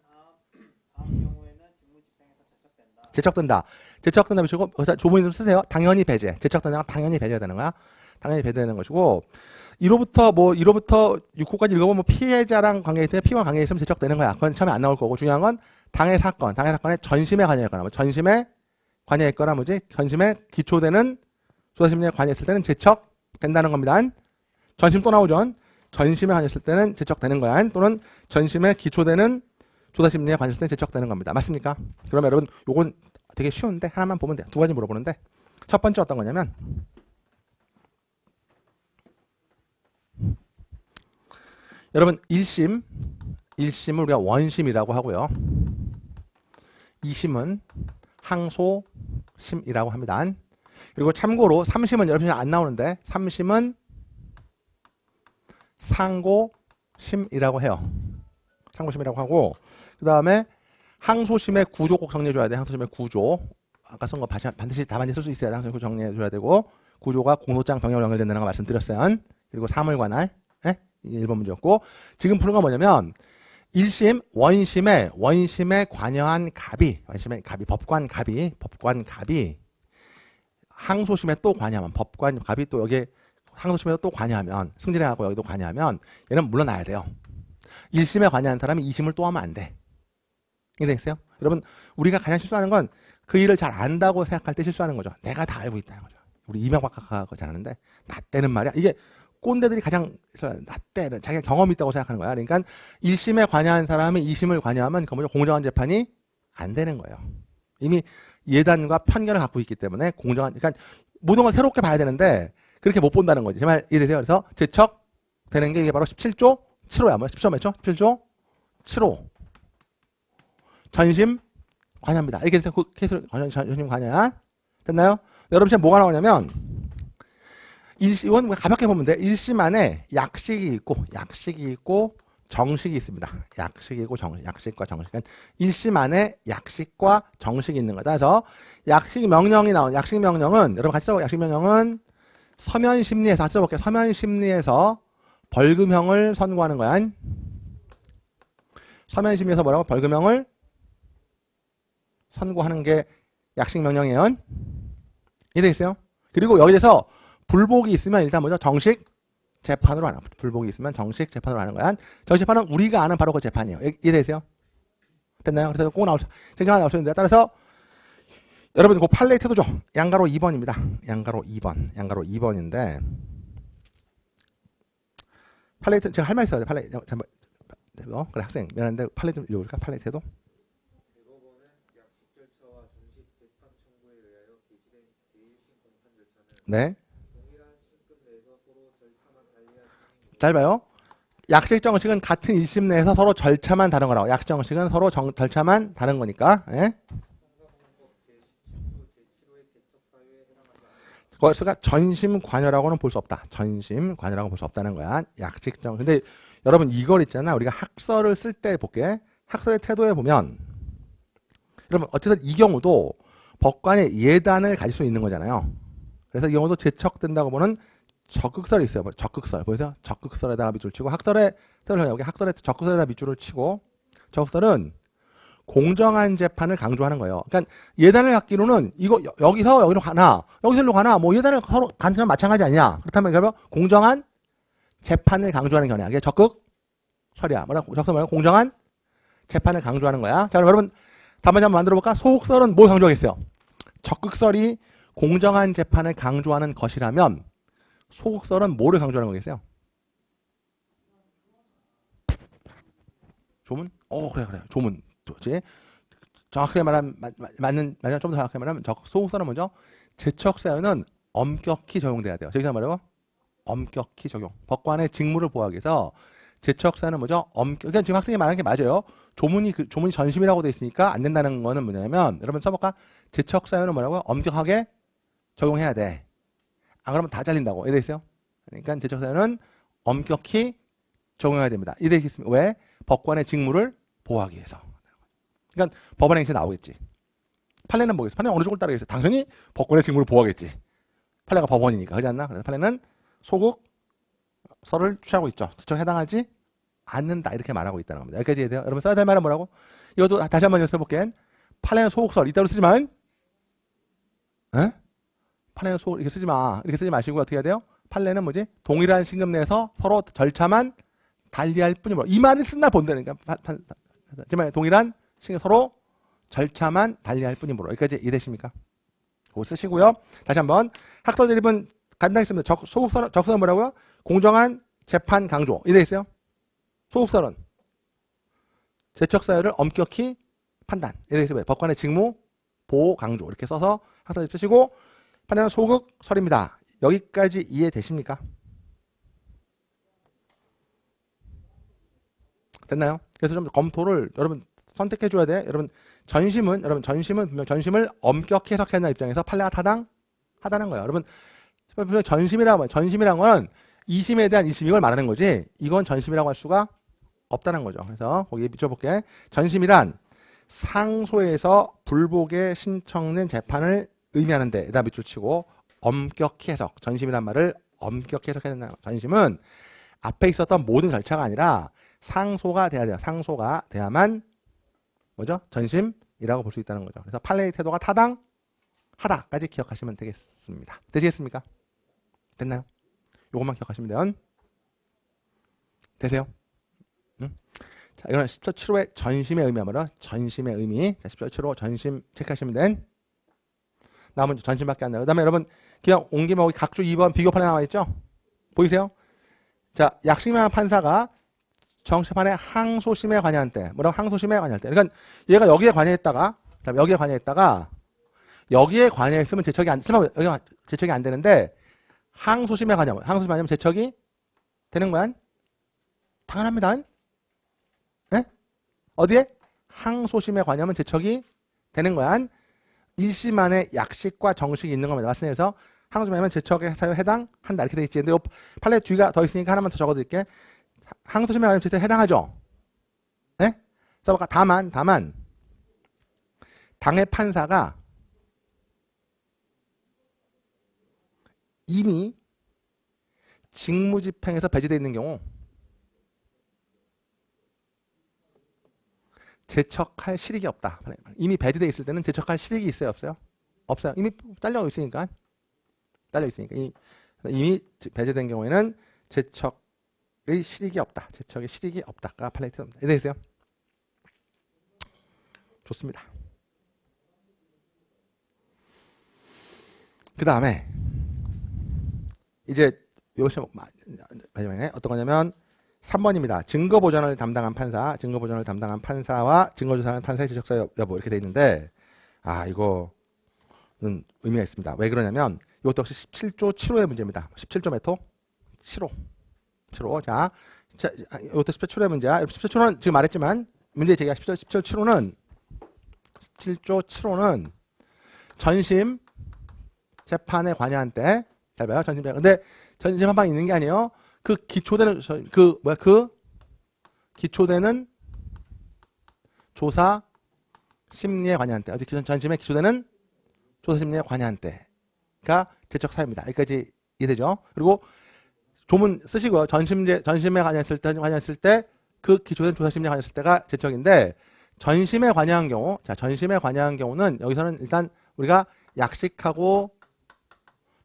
다음 경우에는 직무집행에서 제척된다.
제척된다 보시고 조문이 좀 쓰세요. 당연히 배제. 제척된다가 당연히 배제가 되는 거야. 당연히 배제되는 것이고 1호부터 6호까지 읽어보면 피해자랑 관계 있으면 피와 관계 있으면 제척되는 거야. 그건 처음에 안 나올 거고 중요한 건 당해 사건에 전심에 관여했거나 전심에 관여했거나 전심에 기초되는 조사심리에 관여했을 때는 제척된다는 겁니다. 전심 또 나오죠. 전심에 관여했을 때는 제척되는 거야. 또는 전심에 기초되는 조사심리에 관여했을 때는 제척되는 겁니다. 맞습니까? 그러면 여러분 요건 되게 쉬운데 하나만 보면 돼요. 두 가지 물어보는데 첫 번째 어떤 거냐면 여러분 1심을 우리가 원심이라고 하고요. 2심은 항소심이라고 합니다. 그리고 참고로 3심은 여러분이 안 나오는데 3심은 상고심이라고 해요. 상고심이라고 하고 그 다음에 항소심의 구조 꼭 정리해줘야 돼. 항소심의 구조. 아까 쓴 거 반드시 답안지 쓸 수 있어야 돼. 항소심 구조정리해줘야 되고 구조가 공소장 병역으로 연결된다는 거 말씀드렸어요. 그리고 사물관할 1번 문제였고 지금 푸는 건 뭐냐면 1심 원심에 관여한 갑이 법관갑이 항소심에 또 관여하면 법관갑이 또 여기 항소심에 또 관여하면 승진해가고 여기도 관여하면 얘는 물러나야 돼요. 1심에 관여한 사람이 2심을 또 하면 안 돼. 이해되겠어요? 여러분 우리가 가장 실수하는 건 그 일을 잘 안다고 생각할 때 실수하는 거죠. 내가 다 알고 있다는 거죠. 우리 이명박 각하가 잘하는데 나 때는 말이야. 이게 꼰대들이 가장 나 때는 자기가 경험이 있다고 생각하는 거야. 그러니까 1심에 관여한 사람이 2심을 관여하면 그 공정한 재판이 안 되는 거예요. 이미 예단과 편견을 갖고 있기 때문에 그러니까 모든 걸 새롭게 봐야 되는데 그렇게 못 본다는 거지. 정말 이해되세요? 그래서 제척되는 게 이게 바로 17조 7호야. 17조 몇죠? 17조 7호. 전심 관여합니다. 이렇게 해서 그 케이스를 전심 관여. 됐나요? 여러분 지금 뭐가 나오냐면 1심은 가볍게 보면 돼. 1심 안에 약식이 있고 정식이 있습니다. 약식과 정식. 그러니까 1심 안에 약식과 정식이 있는 거다. 그래서 약식 명령은 여러분 같이 써볼게요. 약식 명령은 서면 심리에서 같이 써볼게요. 서면 심리에서 벌금형을 선고하는 거야. 서면심의에서 뭐라고? 벌금형을 선고하는 게 약식명령이에요. 이해되겠어요? 그리고 여기 대해서 불복이 있으면 일단 뭐죠? 정식 재판으로 하는, 불복이 있으면 정식 재판으로 하는 거야. 정식 재판은 우리가 아는 바로 그 재판이에요. 이해되세요? 됐나요? 그래서 꼭 쟁점하나 나올 수 있는데, 따라서 여러분 그 판례 태도죠. 양가로 2번입니다. 양가로 2번인데 판례 제가 할 말 있어요. 판례 잠깐 그래 학생 미안한데 판례 좀 읽어볼까? 판례 태도.
대법원은 약식 절차와 정식 재판 청구에 의하여 개시된 제1심 공판 절차는
네.
동일한 신급 내에서 서로 절차만 달리한 행위로
잘 봐요. 약식 정식은 같은 1심 내에서 서로 절차만 다른 거라고. 약식 정식은 서로 절차만 다른 거니까. 예?
형사소송법 제17조 제7호의 제척 사유에 해당하지 않는다.
그것가 전심 관여라고는 볼 수 없다. 전심 관여라고 볼 수 없다는 거야. 약식 정. 근데 여러분 이걸 있잖아. 우리가 학설을 쓸 때 볼게. 학설의 태도에 보면 여러분 어쨌든 이 경우도 법관의 예단을 가질 수 있는 거잖아요. 그래서 이 경우도 제척된다고 보는 적극설이 있어요. 뭐 적극설 보이세요? 적극설에다가 밑줄을 치고 학설의 태도를 여기 학설의 적극설에다 밑줄을 치고 적극설은 공정한 재판을 강조하는 거예요. 그러니까 예단을 갖기로는 이거 여기서 여기로 가나 여기서 일로 가나 뭐 예단을 서로 간처럼 마찬가지 아니냐. 그렇다면 결국 공정한 재판을 강조하는 견해야. 이게 적극설이야. 뭐라고 적극설 말고 공정한 재판을 강조하는 거야. 자 그럼 여러분 답안지 한번 만들어 볼까? 소극설은 뭘 강조하겠어요? 적극설이 공정한 재판을 강조하는 것이라면 소극설은 뭐를 강조하는 거겠어요? 조문? 그래. 조문. 그렇지? 정확하게 말하면 맞는 말이야. 좀 더 정확하게 말하면 소극설은 뭐죠? 제척 사유는 엄격히 적용돼야 돼요. 저기서 말하고 엄격히 적용. 법관의 직무를 보호하기 위해서 제척 사유는 뭐죠? 그러니까 지금 학생이 말하는 게 맞아요. 조문이 전심이라고 돼 있으니까 안 된다는 거는 뭐냐면 여러분 써볼까? 제척 사유는 뭐라고요? 엄격하게 적용해야 돼. 안 그러면 다 잘린다고. 이해돼 있어요? 그러니까 제척 사유는 엄격히 적용해야 됩니다. 이해돼 있습니다. 왜? 법관의 직무를 보호하기 위해서. 그러니까 법원 행위에 나오겠지. 판례는 뭐겠어? 판례는 어느 쪽을 따르겠어? 당연히 법관의 직무를 보호하겠지. 판례가 법원이니까. 그렇지 않나? 그래서 판례는 소극설을 취하고 있죠. 제척에 해당하지 않는다. 이렇게 말하고 있다는 겁니다. 여기까지 이해돼요? 여러분 써야 될 말은 뭐라고? 이것도 다시 한번 연습해볼게. 판례는 소극설. 이따로 쓰지만 판례는 소극 이렇게 쓰지 마. 이렇게 쓰지 마시고 어떻게 해야 돼요? 판례는 뭐지? 동일한 신금 내에서 서로 절차만 달리할 뿐이므로. 이 말을 쓴다 본다니까. 하지만 동일한 신금 서로 절차만 달리할 뿐이므로. 여기까지 이해되십니까? 그거 쓰시고요. 다시 한번 학설 대립은 간단히 씁니다. 적설은 뭐라고요? 공정한 재판 강조. 이해되겠어요? 소극설은 제척 사유를 엄격히 판단. 이해되겠어요? 법관의 직무 보호 강조. 이렇게 써서 학설 대립 쓰시고 판례는 소극설입니다. 여기까지 이해되십니까? 됐나요? 그래서 좀 검토를 여러분 선택해 줘야 돼. 여러분 전심은 분명 전심을 엄격히 해석하는 입장에서 판례가 타당하다는 거예요. 여러분 전심이란 건 2심에 대한 2심 이걸 말하는 거지. 이건 전심이라고 할 수가 없다는 거죠. 그래서 거기에 비춰볼게. 전심이란 상소에서 불복에 신청된 재판을 의미하는데 에다 밑줄 치고 엄격히 해석. 전심이란 말을 엄격히 해석해야 된다는 거예요. 전심은 앞에 있었던 모든 절차가 아니라 상소가 돼야 돼요. 상소가 돼야만 뭐죠? 전심이라고 볼 수 있다는 거죠. 그래서 판례의 태도가 타당하다까지 기억하시면 되겠습니다. 되시겠습니까? 됐나요? 요것만 기억하시면 돼요. 되세요? 응? 자, 이거는 10조 7호의 전심의 의미야 뭐라? 전심의 의미. 자, 10조 7호 전심 체크하시면 된. 남은 전심밖에 안 나요. 그다음에 여러분 그냥 온 김에 여기 각주 2번 비교판에 나와 있죠? 보이세요? 자, 약식명한 판사가 정치판의 항소심에 관여할 때, 뭐라고? 항소심에 관여할 때. 그러니까 얘가 여기에 관여했다가, 여기에 관여했으면 제척이 안 되는데, 항소심에 관여하면 제척이 되는 거야? 당연합니다. 네? 어디에? 항소심에 관여하면 제척이 되는 거야. 1심 안에 약식과 정식이 있는 겁니다. 맞습니다. 그래서 항소심에 하면 제척에 사유 해당한다. 이렇게 돼 있지. 근데 요 판례 뒤가 더 있으니까 하나만 더 적어드릴게. 항소심에 관하면 제척에 해당하죠. 네? 그래서 다만 당의 판사가 이미 직무집행에서 배제되어 있는 경우 제척할 실익이 없다. 이미 배제되어 있을 때는 제척할 실익이 있어요, 없어요? 없어요. 이미 잘려 있으니까. 이미 배제된 경우에는 제척의 실익이 없다. 제척의 실익이 없다가 팔레이트입니다. 이해되세요? 좋습니다. 그 다음에 이제 요시 마지막에 어떤 거냐면 3번입니다. 증거 보전을 담당한 판사, 증거 보전을 담당한 판사와 증거 조사하는 판사의 제적사 여부 이렇게 돼 있는데 이거는 의미가 있습니다. 왜 그러냐면 이것도 역시 17조 7호의 문제입니다. 17조 몇 호? 7호. 자, 이것도 17조 7호의 문제야. 17조는 지금 말했지만 문제 제기가 17조 7호는 전심 재판에 관여한 때, 잘 봐요. 전심 재판. 근데 전심 재판이 있는 게 아니에요. 그 기초되는 조사 심리에 관여한 때. 전심의 기초되는 조사 심리에 관여한 때가 제척 사유입니다. 여기까지 이해되죠? 그리고 조문 쓰시고요. 전심에 관여했을 때 그 기초된 조사 심리에 관여했을 때가 제척인데 전심에 관여한 경우, 자, 전심에 관여한 경우는 여기서는 일단 우리가 약식하고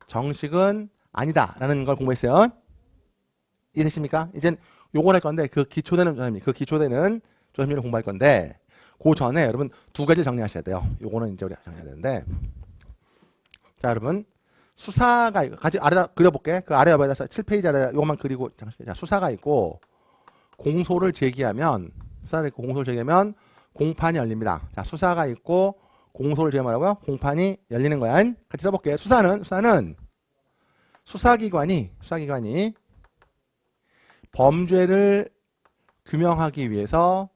정식은 아니다라는 걸 공부했어요. 이해되십니까? 이젠 요걸 할 건데 그 기초되는 조사심리를 공부할 건데 그 전에 여러분 두 가지 정리하셔야 돼요. 요거는 이제 우리가 정리해야 되는데 자, 여러분 수사가 같이 아래다 그려볼게. 그 아래 옆에다 7페이지 아래 요것만 그리고 자, 수사가 있고 공소를 제기하면 공판이 열립니다. 자, 수사가 있고 공소를 제기하라고요? 공판이 열리는 거야. 같이 써볼게요. 수사는 수사기관이 범죄를 규명하기 위해서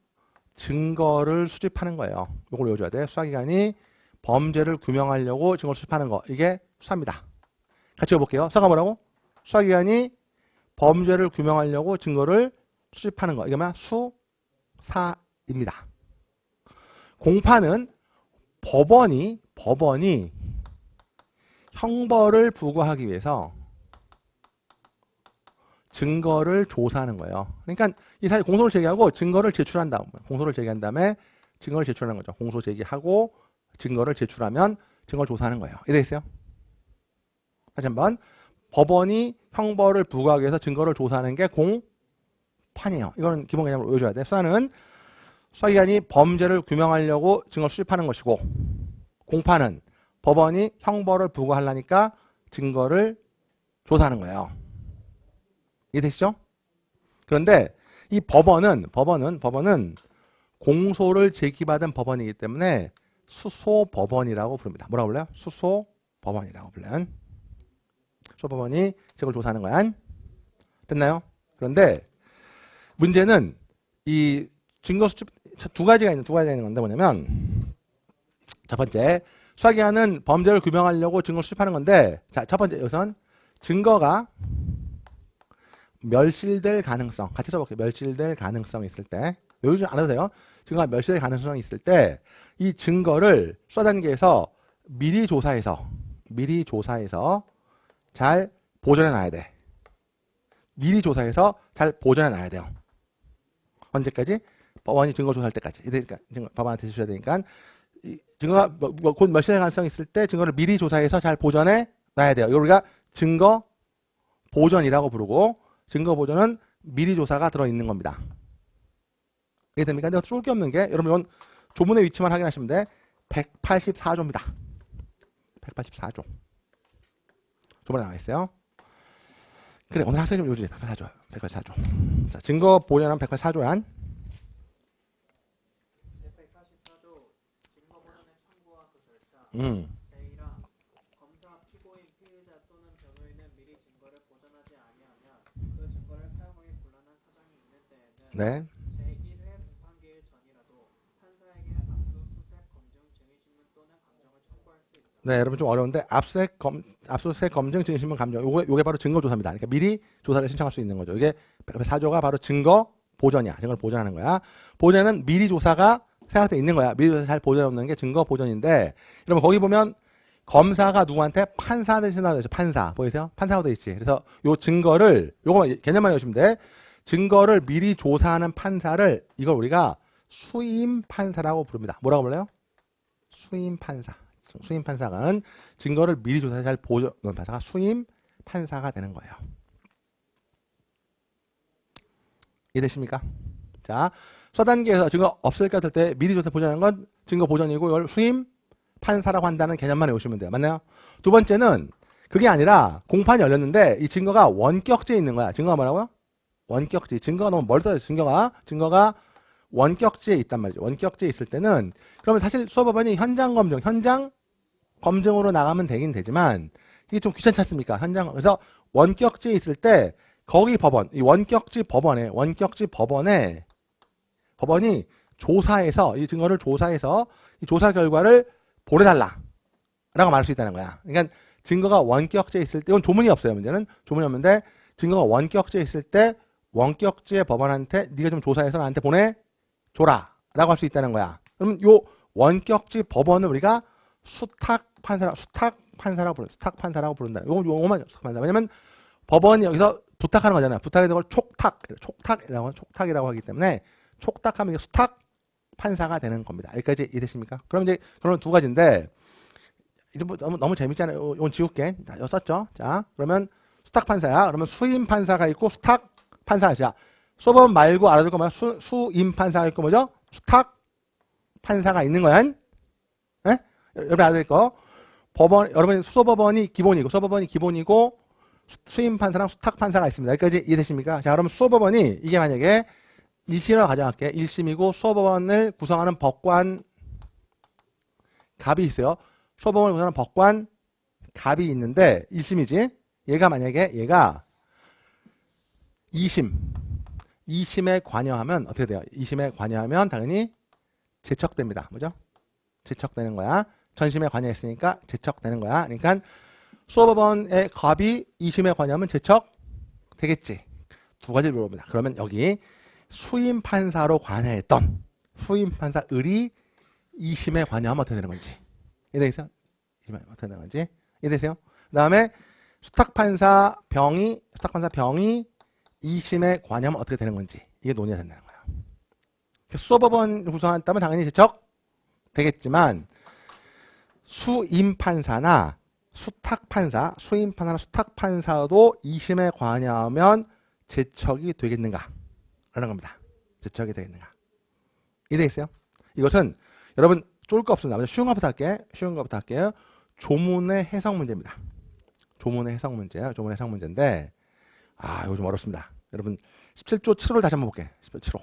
증거를 수집하는 거예요. 이걸 외워줘야 돼. 수사기관이 범죄를 규명하려고 증거를 수집하는 거. 이게 수사입니다. 같이 읽어볼게요. 수사가 뭐라고? 수사기관이 범죄를 규명하려고 증거를 수집하는 거. 이게 뭐야? 수사입니다. 공판은 법원이 형벌을 부과하기 위해서 증거를 조사하는 거예요. 그러니까 이 사실 공소를 제기하고 증거를 제출한 다음에 증거를 제출하는 거죠. 공소 제기하고 증거를 제출하면 증거를 조사하는 거예요. 이해되겠어요? 다시 한번 법원이 형벌을 부과하기 위해서 증거를 조사하는 게 공판이에요. 이거는 기본 개념으로 외워줘야 돼. 수사기관이 범죄를 규명하려고 증거를 수집하는 것이고 공판은 법원이 형벌을 부과하려니까 증거를 조사하는 거예요. 이해되시죠? 그런데 이 법원은 공소를 제기받은 법원이기 때문에 수소법원이라고 부릅니다. 뭐라고 불러요? 수소법원이라고 불러요. 수소법원이 증거를 조사하는 거야. 됐나요? 그런데 문제는 이 증거 수집 두 가지가 있는 건데 뭐냐면 첫 번째 수사기관은 범죄를 규명하려고 증거를 수집하는 건데 자, 첫 번째 우선 증거가 멸실될 가능성 같이 써볼게요. 멸실될 가능성이 있을 때 요즘 안 해도 돼요. 증거가 멸실될 가능성이 있을 때 이 증거를 수사단계에서 미리 조사해서 잘 보존해 놔야 돼. 미리 조사해서 잘 보존해 놔야 돼요. 언제까지? 법원이 증거 조사할 때까지. 법원한테 주셔야 되니까 증거가 곧 멸실될 가능성이 있을 때 증거를 미리 조사해서 잘 보존해 놔야 돼요. 이걸 우리가 증거 보존이라고 부르고 증거 보존은 미리 조사가 들어있는 겁니다. 이해됩니까? 근데 쏠 게 없는 게 여러분 이건 조문의 위치만 확인하시면 돼. 184조입니다. 184조. 조문에 나와 있어요. 그래 오늘 학생님 요즘 184조. 자, 증거 보존은 184조야.
184조 증거 보존의 청구와 그 절차. 제1항 검사, 피고인, 피의자 또는 변호인은 미리 증거를 보존하지 아니하면 그 증거를 사용하기 곤란한 사정이 있는 때에는
네.
제1회 공판기일 전이라도 판사에게 압수수색 검증 증인신문 또는 감정을 청구할 수 있다.
네, 여러분 좀 어려운데 압수수색 검증 증인신문 감정 요게 바로 증거 조사입니다. 그러니까 미리 조사를 신청할 수 있는 거죠. 이게 184조가 바로 증거 보존이야. 증거를 보존하는 거야. 보존은 미리 조사가 생각돼 있는 거야. 미리 조사 잘 보존해 놓는 게 증거 보존인데 여러분 거기 보면 검사가 누구한테 판사 대신하고 있죠. 판사. 보이세요? 판사로 돼 있지. 그래서 요 증거를, 요거 개념만 외우시면 돼. 증거를 미리 조사하는 판사를 이걸 우리가 수임 판사라고 부릅니다. 뭐라고 불러요? 수임 판사. 수임 판사가 증거를 미리 조사해서 잘 보는 판사가 수임 판사가 되는 거예요. 이해되십니까? 자, 서단계에서 증거 없을까 할 때 미리 조사 보존하는 건 증거 보존이고 이걸 수임 판사라고 한다는 개념만 외우시면 돼요. 맞나요? 두 번째는 그게 아니라 공판이 열렸는데 이 증거가 원격지에 있는 거야. 증거가 뭐라고요? 원격지. 증거가 너무 멀리 떨어져. 증거가 원격지에 있단 말이죠. 원격지에 있을 때는 그러면 사실 수법원이 현장 검증으로 나가면 되긴 되지만 이게 좀 귀찮지 않습니까? 그래서 원격지에 있을 때 거기 법원, 이 원격지 법원에 법원이 조사해서 이 증거를 조사해서 이 조사 결과를 보내달라 라고 말할 수 있다는 거야. 그러니까 증거가 원격지에 있을 때 이건 조문이 없어요. 문제는 조문이 없는데 증거가 원격지에 있을 때 원격지의 법원한테 네가 좀 조사해서 나한테 보내줘라 라고 할 수 있다는 거야. 그럼 요 원격지 법원을 우리가 수탁판사라고 부른다. 요거만 수탁판사. 왜냐면 법원이 여기서 부탁하는 거잖아요. 부탁하는 걸 촉탁이라고 하기 때문에 촉탁하면 이게 수탁판사가 되는 겁니다. 여기까지 이해되십니까? 그럼 이제 그런 두 가지인데 이제 뭐 너무 재밌잖아요. 이건 지울게. 이거 썼죠? 자, 그러면 수탁판사야. 그러면 수임판사가 있고 수탁판사가 있어. 수법원 말고 알아둘 거 뭐야? 수임판사가 있고 뭐죠? 수탁판사가 있는 거야. 예? 여러분 알아둘 거. 여러분 수소법원이 기본이고 수임판사랑 수탁판사가 있습니다. 여기까지 이해되십니까? 자, 그러면 수소법원이 이게 만약에 1심으로 가져갈게. 1심이고 수소법원을 구성하는 법관 갑이 있어요. 수소법원을 구성하는 법관 갑이 있는데 1심이지. 얘가 2심에 관여하면 어떻게 돼요? 2심에 관여하면 당연히 제척됩니다. 뭐죠? 제척되는 거야. 전심에 관여했으니까 제척되는 거야. 그러니까 수소법원의 갑이 2심에 관여하면 제척되겠지. 두 가지를 물어봅니다. 그러면 여기 수임판사로 관여했던 수임판사 을이 2심에 관여하면 어떻게 되는 건지 이해되세요? 2심에 어떻게 되는 건지 이해되세요? 그 다음에 수탁판사 병이 2심에 관여하면 어떻게 되는 건지 이게 논의가 된다는 거예요. 수소법원 구성한다면 당연히 제척되겠지만 수임판사나 수임판사나 수탁판사도 2심에 관여하면 제척이 되겠는가? 라는 겁니다. 제척이 되겠는가? 이해되겠어요? 이것은 여러분 쫄 거 없습니다. 쉬운 것부터 할게요. 조문의 해석 문제입니다. 조문의 해석 문제인데 이거 좀 어렵습니다. 여러분 17조 7호를 다시 한번 볼게요. 17조 7호.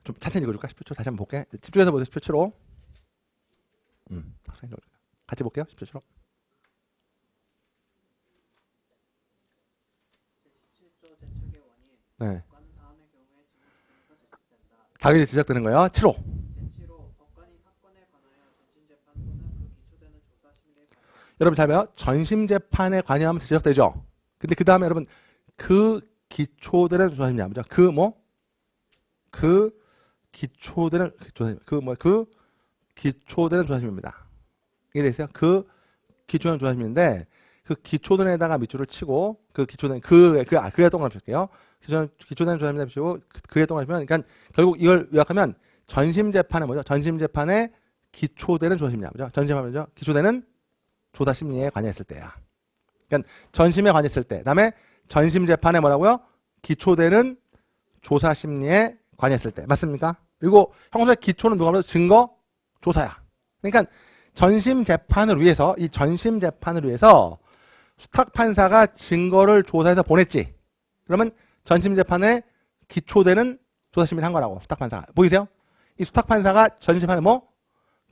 좀 천천히 읽어줄까? 10초 다시 한번 볼게. 집중해서 보세요. 10초 7호. 학생 같이 볼게요. 10초 7호.
제17조 제척의 원인.
네.
법관 다음의 경우에 증거 제출에서 제출된다.
당연히 제작되는 거예요. 7호.
제7호 법관이 사건에 관하여 전심재판 또는 그 기초되는 조사 심리에 관하여
여러분 잘 봐요. 전심 재판에 관여하면 제작되죠. 근데 그 다음에 여러분 그 기초되는 조사심리 뭐죠? 그 기초되는 조사심입니다. 이해되세요? 그 기초되는 조사심인데 그 기초된에다가 밑줄을 치고 그 기초된 그에 동그라미 칠게요. 기초된 조사심에 붙이고 그에 동그라미 치면 그러니까 결국 이걸 요약하면 전심 재판에 뭐죠? 전심 재판에 기초되는 조사심리야. 뭐죠? 전심 재판이죠. 기초되는 조사심리에 관여했을 때야. 그러니까 전심에 관여했을 때. 그다음에 전심 재판에 뭐라고요? 기초되는 조사심리에 관여했을 때. 맞습니까? 그리고 형사의 기초는 누가 말해도 증거 조사야. 그러니까 전심 재판을 위해서 수탁판사가 증거를 조사해서 보냈지. 그러면 전심 재판에 기초되는 조사심리를 한 거라고. 수탁판사가. 보이세요? 이 수탁판사가 전심 재판에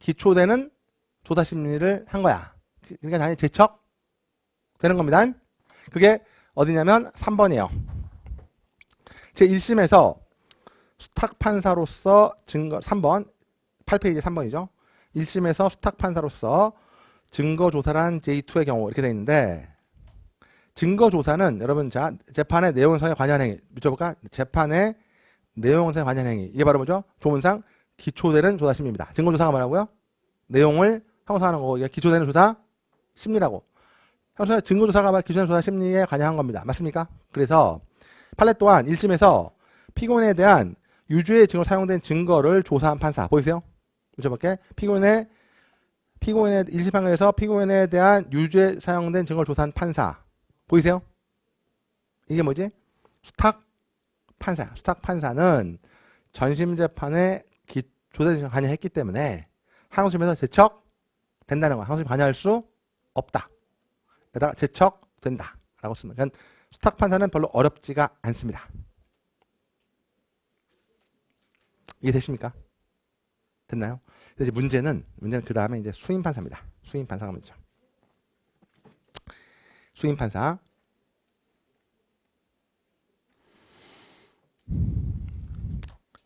기초되는 조사심리를 한 거야. 그러니까 당연히 제척되는 겁니다. 그게 어디냐면 3번이에요. 제1심에서 수탁판사로서 증거 3번 8페이지 3번이죠. 1심에서 수탁판사로서 증거조사를 한 제2의 경우 이렇게 되어 있는데 증거조사는 여러분 자 재판의 내용성에 관여한 행위. 밑줄볼까? 재판의 내용성에 관여한 행위. 이게 바로 뭐죠? 조문상 기초되는 조사심리입니다. 증거조사가 뭐라고요? 내용을 형성하는 거고 이게 기초되는 조사 심리라고. 형사 증거조사가 기초되는 조사 심리에 관여한 겁니다. 맞습니까? 그래서 판례 또한 1심에서 피고인에 대한 유죄의 증거 사용된 증거를 조사한 판사 보이세요? 여쭤볼게. 피고인의 1심 판결에서 피고인에 대한 유죄 사용된 증거를 조사한 판사 보이세요? 이게 뭐지? 수탁 판사. 수탁 판사는 전심 재판에 조사에 관여했기 때문에 항소심에서 제척된다는 거야. 항소심 관여할 수 없다. 게다가 제척된다라고 쓰면. 그러니까 수탁 판사는 별로 어렵지가 않습니다. 이해 되십니까? 됐나요? 근데 이제 문제는 그 다음에 이제 수임 판사입니다. 수임 판사가 먼저. 수임 판사.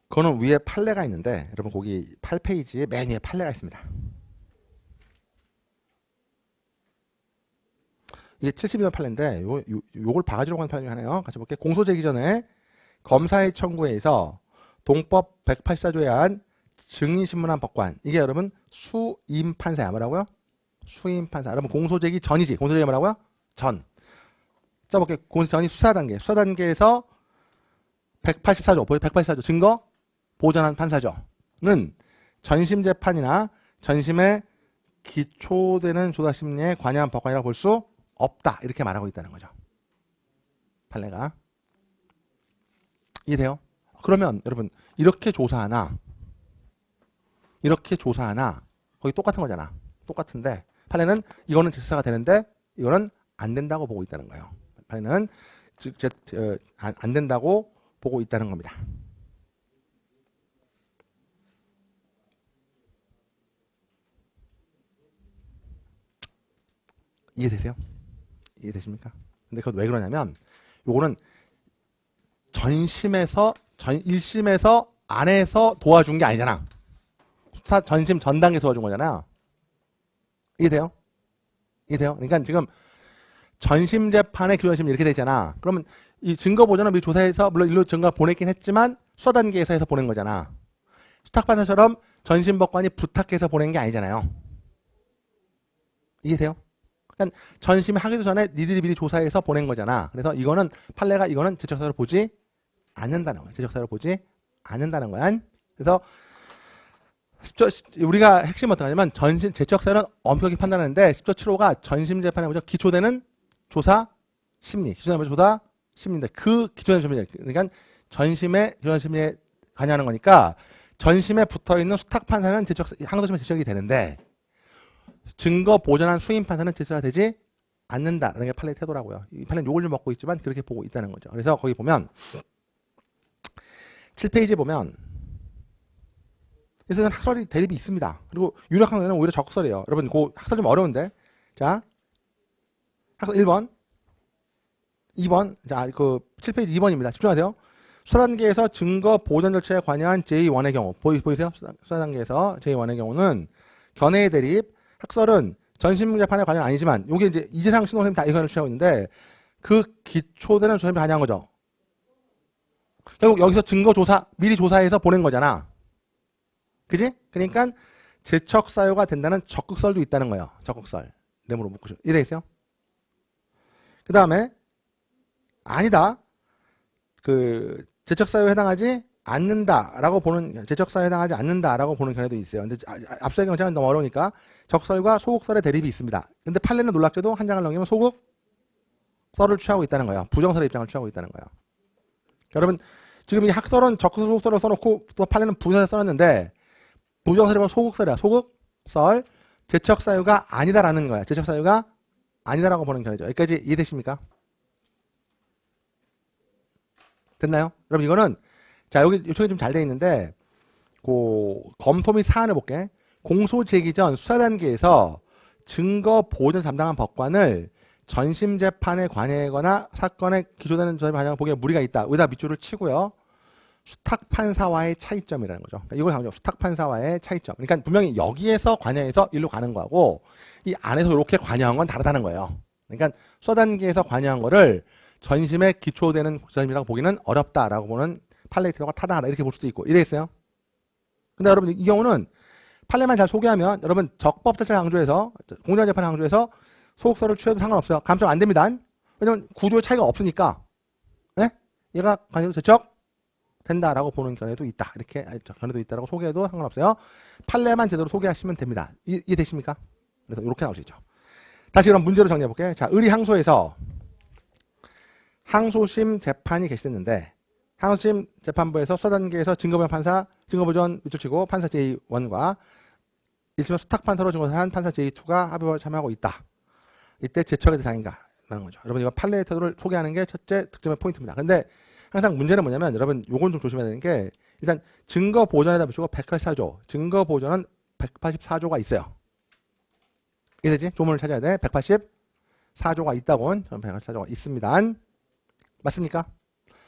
그거는 위에 판례가 있는데 여러분 거기 8페이지에 맨 위에 판례가 있습니다. 이게 72번 판례인데 요걸 바가지로 하는 판례 중에 하나요. 같이 볼게요. 공소 제기 전에 검사의 청구에 의해서 동법 184조에 의한 증인신문한 법관. 이게 여러분 수임 판사야. 뭐라고요? 수임 판사. 여러분 공소 제기 전이지. 공소 제기 뭐라고요? 전. 써볼게요. 공소 전이 수사 단계. 수사 단계에서 184조. 184조 증거 보전한 판사죠는 전심 재판이나 전심에 기초되는 조사 심리에 관여한 법관이라고 볼 수 없다. 이렇게 말하고 있다는 거죠. 판례가. 이해돼요? 그러면 여러분 이렇게 조사하나 거의 똑같은 거잖아. 똑같은데 판례는 이거는 제사가 되는데 이거는 안 된다고 보고 있다는 거예요. 판례는 안 된다고 보고 있다는 겁니다. 이해되세요? 이해되십니까? 근데 그것 왜 그러냐면 요거는 1심에서 안에서 도와준 게 아니잖아. 전심 전 단계에서 도와준 거잖아. 이해돼요? 그러니까 지금 전심 재판의 기존심 이렇게 되잖아. 그러면 이 증거 보전은 미리 조사해서 물론 일로 증거 보냈긴 했지만 수사 단계에서 해서 보낸 거잖아. 수탁판사처럼 전심 법관이 부탁해서 보낸 게 아니잖아요. 이해돼요? 그러니까 전심에 하기도 전에 니들이 미리 조사해서 보낸 거잖아. 그래서 이거는 판례가 이거는 제척사유를 보지 않는다는 거야. 제척사유를 보지 않는다는 거야. 그래서 우리가 핵심 어떤 거냐면 전심 제척사유는 엄격히 판단하는데 10조 7호가 전심 재판에 보죠. 기초되는 조사 심리. 기초되는 조사 심리인데 그 기초되는 심리. 그러니까 전심의 조사 심리에 관여하는 거니까 전심에 붙어 있는 수탁 판사는 항소심에 제척이 되는데 증거 보전한 수임 판사는 제소가 되지 않는다라는 게 판례의 태도라고요. 이 판례는 욕을 좀 먹고 있지만 그렇게 보고 있다는 거죠. 그래서 거기 보면 7페이지에 보면 그래서 학설이 대립이 있습니다. 그리고 유력한 경우는 오히려 적설이에요. 여러분 그 학설 좀 어려운데 자 학설 1번 2번 자 그 7페이지 2번입니다. 집중하세요. 수사 단계에서 증거 보전 절차에 관여한 제1의 경우 보이세요? 수사 단계에서 제1의 경우는 견해의 대립 학설은 전심 재판에 관련 아니지만 이게 이제 이재상 신동 선생님 다 의견을 취하고 있는데 그 기초되는 조사에 관여한 거죠. 결국 여기서 증거 조사 미리 조사해서 보낸 거잖아. 그지? 그러니까 제척 사유가 된다는 적극설도 있다는 거예요. 적극설. 내물로 묻고 싶어. 이래 있어요. 그 다음에 아니다. 그 제척 사유에 해당하지 않는다라고 보는 제척 사유에 해당하지 않는다라고 보는 경우도 있어요. 근데 앞서의 경우는 너무 어려우니까 적설과 소극설의 대립이 있습니다. 근데 판례는 놀랍게도 한 장을 넘기면 소극설을 취하고 있다는 거예요. 부정설의 입장을 취하고 있다는 거예요. 여러분 지금 이 학설은 적극 소극설을 써놓고 또 판례는 부정설을 써놨는데 부정설이 소극설이야. 소극설 제척 사유가 아니다라는 거야. 제척 사유가 아니다라고 보는 경우죠. 여기까지 이해되십니까? 됐나요? 여러분 이거는 자 여기 요청이 좀 잘 돼 있는데 그 검토 및 사안을 볼게. 공소 제기 전 수사 단계에서 증거 보존 담당한 법관을 전심 재판에 관여하거나 사건에 기소되는 조사에 관여하는 보기에 무리가 있다. 여기다 밑줄을 치고요. 수탁 판사와의 차이점이라는 거죠. 그러니까 이걸 강조. 수탁 판사와의 차이점. 그러니까 분명히 여기에서 관여해서 일로 가는 거하고 이 안에서 이렇게 관여한 건 다르다는 거예요. 그러니까 수사 단계에서 관여한 거를 전심에 기초되는 조사심이라고 보기는 어렵다라고 보는 판례의 태도가 타당하다 이렇게 볼 수도 있고 이래 있어요. 근데 여러분 이 경우는 판례만 잘 소개하면 여러분 적법 절차 강조해서 공정한 재판 강조해서 소속서를 취해도 상관없어요. 감점 안 됩니다. 왜냐면 구조의 차이가 없으니까. 네? 얘가 관계도 제척 된다라고 보는 견해도 있다. 이렇게 견해도 있다라고 소개해도 상관없어요. 판례만 제대로 소개하시면 됩니다. 이해되십니까? 그래서 이렇게 나오시죠. 다시 그럼 문제로 정리해 볼게요. 자, 의리 항소에서 항소심 재판이 개시됐는데 항소심 재판부에서 수사단계에서 증거보전 판사, 증거보전 밑줄치고 판사 제1과 1심에서 수탁판사로 증거를 한 판사 제2가 합의를 참여하고 있다. 이때 제척의 대상인가? 라는 거죠. 여러분 이거 판례의 태도를 소개하는 게 첫째 득점의 포인트입니다. 근데 항상 문제는 뭐냐면 여러분 요건 좀 조심해야 되는 게 일단 증거 보전에다 붙이고 184조 증거 보전은 184조가 있어요. 이해되지? 조문을 찾아야 돼. 184조가 있다곤 저는 184조가 있습니다. 맞습니까?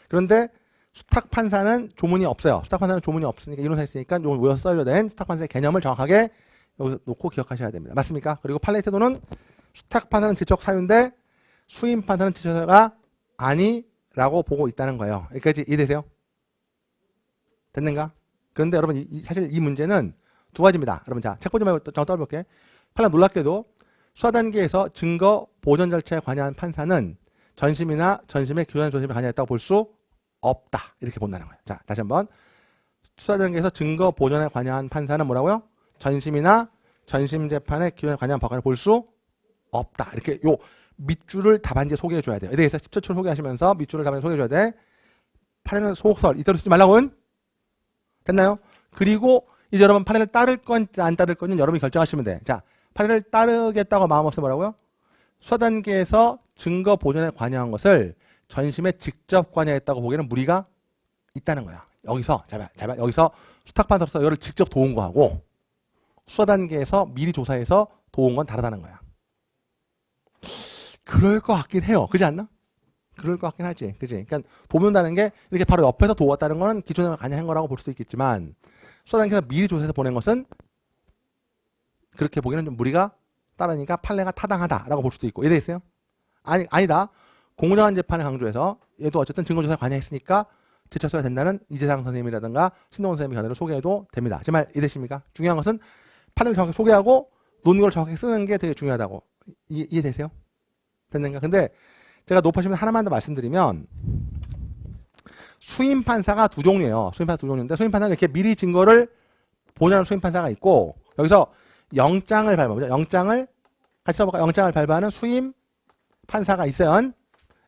그런데 수탁판사는 조문이 없어요. 수탁판사는 조문이 없으니까 이론사 있으니까 요걸 모여서 써야 된 수탁판사의 개념을 정확하게 여기서 놓고 기억하셔야 됩니다. 맞습니까? 그리고 판례의 태도는 수탁판사는 제척 사유인데 수임판사는 제척 사유가 아니라고 보고 있다는 거예요. 여기까지 이해되세요? 됐는가? 그런데 여러분 사실 이 문제는 두 가지입니다. 여러분 자, 책 보지 말고 정 떠볼게. 판례 놀랍게도 수사 단계에서 증거 보전 절차에 관여한 판사는 전심이나 전심의 교환 조심에 관여했다고 볼 수 없다. 이렇게 본다는 거예요. 자, 다시 한번 수사 단계에서 증거 보전에 관여한 판사는 뭐라고요? 전심이나 전심 재판에 교환에 관여한 법관을 볼 수 없다. 이렇게 요 밑줄을 답안지에 소개해 줘야 돼요. 여기서 10초를 소개하시면서 밑줄을 답안지에 소개해 줘야 돼. 판례는 소속설 이대로 쓰지 말라고는 됐나요? 그리고 이제 여러분 판례를 따를 건지 안 따를 건지 여러분이 결정하시면 돼. 자, 판례를 따르겠다고 마음 없으면 뭐라고요? 수사 단계에서 증거 보전에 관여한 것을 전심에 직접 관여했다고 보기에는 무리가 있다는 거야. 여기서 잘 봐. 여기서 수탁판사로서 이거를 직접 도운 거하고 수사 단계에서 미리 조사해서 도운 건 다르다는 거야. 그럴 것 같긴 해요. 그렇지 않나? 그럴 것 같긴 하지. 그지? 그러니까 도면다는 게 이렇게 바로 옆에서 도왔다는 거는 기존에 관여한 거라고 볼 수도 있겠지만 수사 단계에서 미리 조사해서 보낸 것은 그렇게 보기에는 좀 무리가 따르니까 판례가 타당하다라고 볼 수도 있고. 이해되겠어요? 아니다. 공정한 재판을 강조해서 얘도 어쨌든 증거조사에 관여했으니까 제쳐서야 된다는 이재상 선생님이라든가 신동훈 선생님의 견해를 소개해도 됩니다. 제 말 이해되십니까? 중요한 것은 판례를 정확히 소개하고 논리를 정확히 쓰는 게 되게 중요하다고. 이해되세요? 됐는가? 근데 제가 높아지면 하나만 더 말씀드리면 수임판사가 두 종류예요. 수임판사 두 종류인데 수임판사는 이렇게 미리 증거를 보존하는 수임판사가 있고 여기서 영장을 발부하죠. 영장을 같이 써볼까요? 영장을 발부하는 수임판사가 있어요.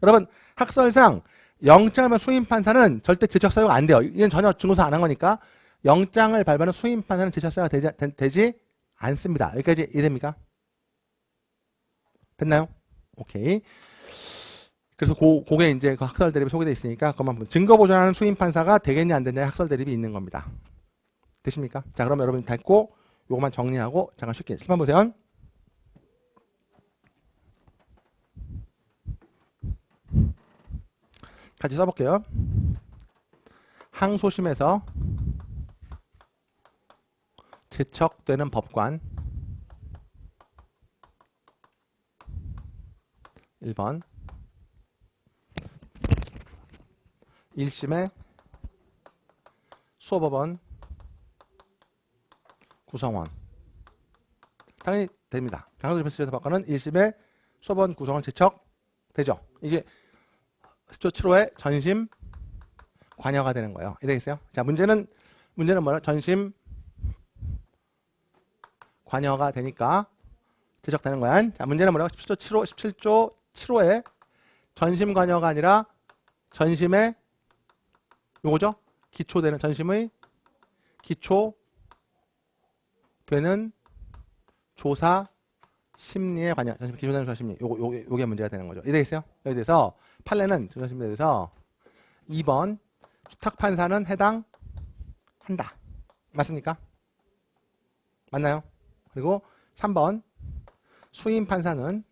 여러분 학설상 영장을 발부하는 수임판사는 절대 제척사유가 안 돼요. 이건 전혀 증거사 안 한 거니까 영장을 발부하는 수임판사는 제척사유가 되지 않습니다. 여기까지 이해됩니까? 됐나요? 오케이. 그래서 그게 이제 그 학설 대립이 소개되어 있으니까 그것만 증거 보존하는 수임 판사가 되겠냐 안 되냐 학설 대립이 있는 겁니다. 되십니까? 자, 그럼 여러분 다 했고 요것만 정리하고 잠깐 쉽게 실판 보세요. 같이 써볼게요. 항소심에서 제척되는 법관 1번 1심의 수호법원 구성원 당연히 됩니다. 강서지법에서 법관은 1심의 수호법원 구성원 제척되죠. 이게 10조 7호의 전심 관여가 되는 거예요. 이해되겠어요? 자, 문제는 뭐냐? 전심 관여가 되니까 제척되는 거야. 자, 문제는 뭐라고? 17조 7호에 전심 관여가 아니라 전심의 요거죠? 기초되는 전심의 기초되는 조사 심리에 관여. 전심 기초되는 조사 심리. 요게 문제가 되는 거죠. 이해되겠어요? 여기 대해서 판례는 전심에 대해서 2번 수탁 판사는 해당한다. 맞습니까? 맞나요? 그리고 3번 수임 판사는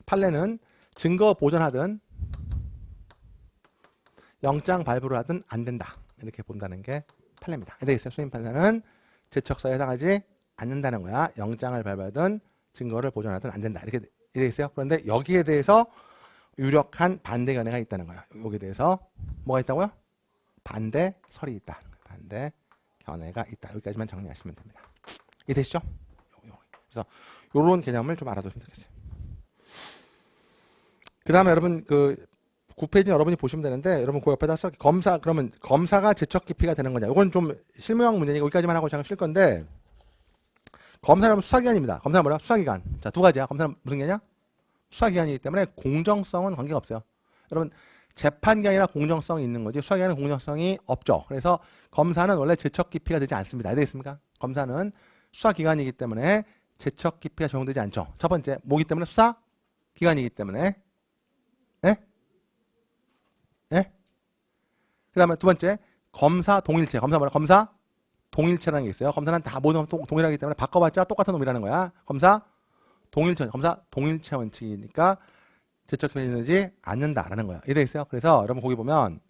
판례는 증거 보전하든 영장 발부를 하든 안 된다. 이렇게 본다는 게 판례입니다. 되겠어요? 수임 판사는 제척사유에 해당하지 않는다는 거야. 영장을 발부하든 증거를 보전하든 안 된다. 이렇게 되겠어요? 그런데 여기에 대해서 유력한 반대 견해가 있다는 거예요. 여기에 대해서 뭐가 있다고요? 반대설이 있다. 반대 견해가 있다. 여기까지만 정리하시면 됩니다. 이해되시죠? 그래서 요런 개념을 좀 알아두시면 되겠어요. 그 다음에 여러분 그 9페이지 여러분이 보시면 되는데 여러분 그 옆에다 써 검사 그러면 검사가 제척 기피가 되는 거냐? 이건 좀 실무형 문제니까 여기까지만 하고 잠깐 쉴 건데 검사는 수사기관입니다. 검사는 뭐야? 수사기관. 자, 두 가지야. 검사는 무슨 개냐? 수사기관이기 때문에 공정성은 관계가 없어요. 여러분 재판기관이나 공정성이 있는 거지 수사기관은 공정성이 없죠. 그래서 검사는 원래 제척 기피가 되지 않습니다. 알겠습니까? 검사는 수사기관이기 때문에 제척 기피가 적용되지 않죠. 첫 번째, 뭐기 때문에 수사기관이기 때문에 그 다음에 두 번째, 검사 동일체. 검사 뭐라? 검사 동일체라는 게 있어요. 검사는 다 모든 동일하기 때문에 바꿔봤자 똑같은 놈이라는 거야. 검사 동일체, 검사 동일체 원칙이니까 제척되지 않는다라는 거야. 이해되겠어요? 그래서 여러분 거기 보면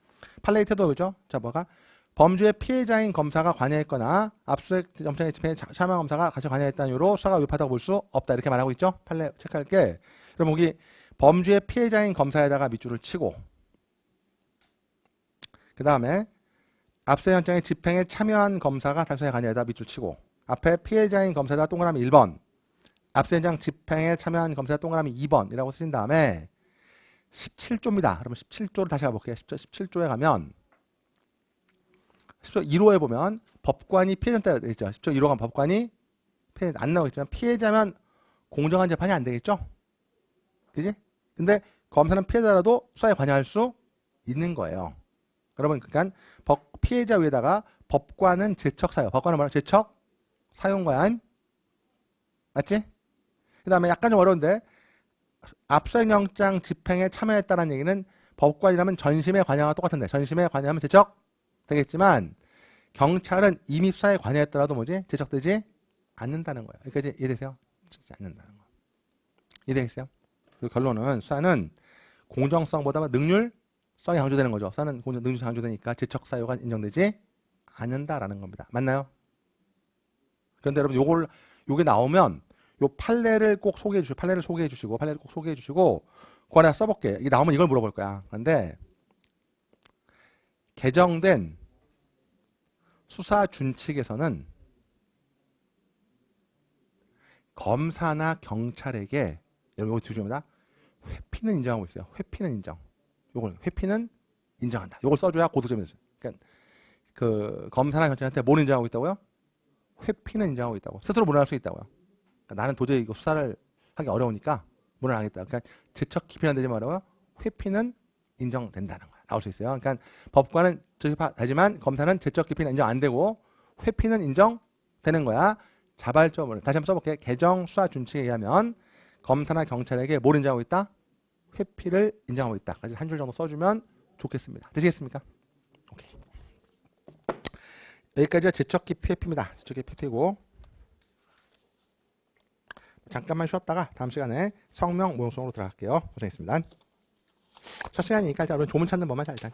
판례의 태도죠. 자, 뭐가? 범죄의 피해자인 검사가 관여했거나 압수수색 영장의 집행에 참여한 검사가 같이 관여했다는 이유로 수사가 위법하다고 볼 수 없다. 이렇게 말하고 있죠. 판례 체크할 게. 그럼 거기 범죄의 피해자인 검사에다가 밑줄을 치고 그 다음에 압수수색 영장의 집행에 참여한 검사가 다수에 관여했다 밑줄 치고 앞에 피해자인 검사에다가 동그라미 1번 압수수색 영장 집행에 참여한 검사가 동그라미 2번이라고 쓰신 다음에 17조입니다. 그러면 17조를 다시 가볼게요. 17조에 가면 10조 1호에 보면 법관이 피해자에 따라 되어 있죠. 10조 1호 가면 법관이 피해자 안 나오겠지만 피해자면 공정한 재판이 안 되겠죠. 그지? 근데 검사는 피해자라도 수사에 관여할 수 있는 거예요. 여러분 그러니까 피해자 위에다가 법관은 제척 사유. 법관은 뭐라? 제척 사유인가요? 맞지? 그 다음에 약간 좀 어려운데 압수수색 영장 집행에 참여했다는 얘기는 법관이라면 전심에 관여가 똑같은데 전심에 관여하면 제척 되겠지만 경찰은 이미 수사에 관여했더라도 뭐지? 제척되지 않는다는 거예요. 여기까지 이해되세요? 제척되지 않는다는 거. 이해되겠어요? 그리고 결론은 수사는 공정성보다 능률성이 강조되는 거죠. 수사는 능률성이 강조되니까 제척 사유가 인정되지 않는다라는 겁니다. 맞나요? 그런데 여러분 요게 나오면 요 판례를 꼭 소개해 주시고 판례를 꼭 소개해 주시고 그 안에 써볼게. 이게 나오면 이걸 물어볼 거야. 그런데 개정된 수사 준칙에서는 검사나 경찰에게 여러분 이거 주시면 회피는 인정하고 있어요. 회피는 인정. 요걸 회피는 인정한다. 요걸 써줘야 고득점이 됐어요. 그러니까 그 검사나 경찰한테 뭘 인정하고 있다고요? 회피는 인정하고 있다고. 스스로 물어날 수 있다고요. 그러니까 나는 도저히 이거 수사를 하기 어려우니까 물어나겠다. 그러니까 제척 기피는 되지 말아요. 회피는 인정된다는 거야. 나올 수 있어요. 그러니까 법관은 하지만 검사는 제척 기피는 인정 안 되고 회피는 인정되는 거야. 자발적으로 다시 한번 써볼게. 개정 수사 준칙에 의하면 검사나 경찰에게 뭘 인정하고 있다? 회피를 인정하고 있다. 까지 한 줄 정도 써주면 좋겠습니다. 되시겠습니까? 오케이. 여기까지가 제척 기피 회피입니다. 제척 기피 회피고 잠깐만 쉬었다가 다음 시간에 성명 모형성으로 들어갈게요. 고생했습니다. 첫 시간이니까 일단 조문 찾는 법만 잘 일단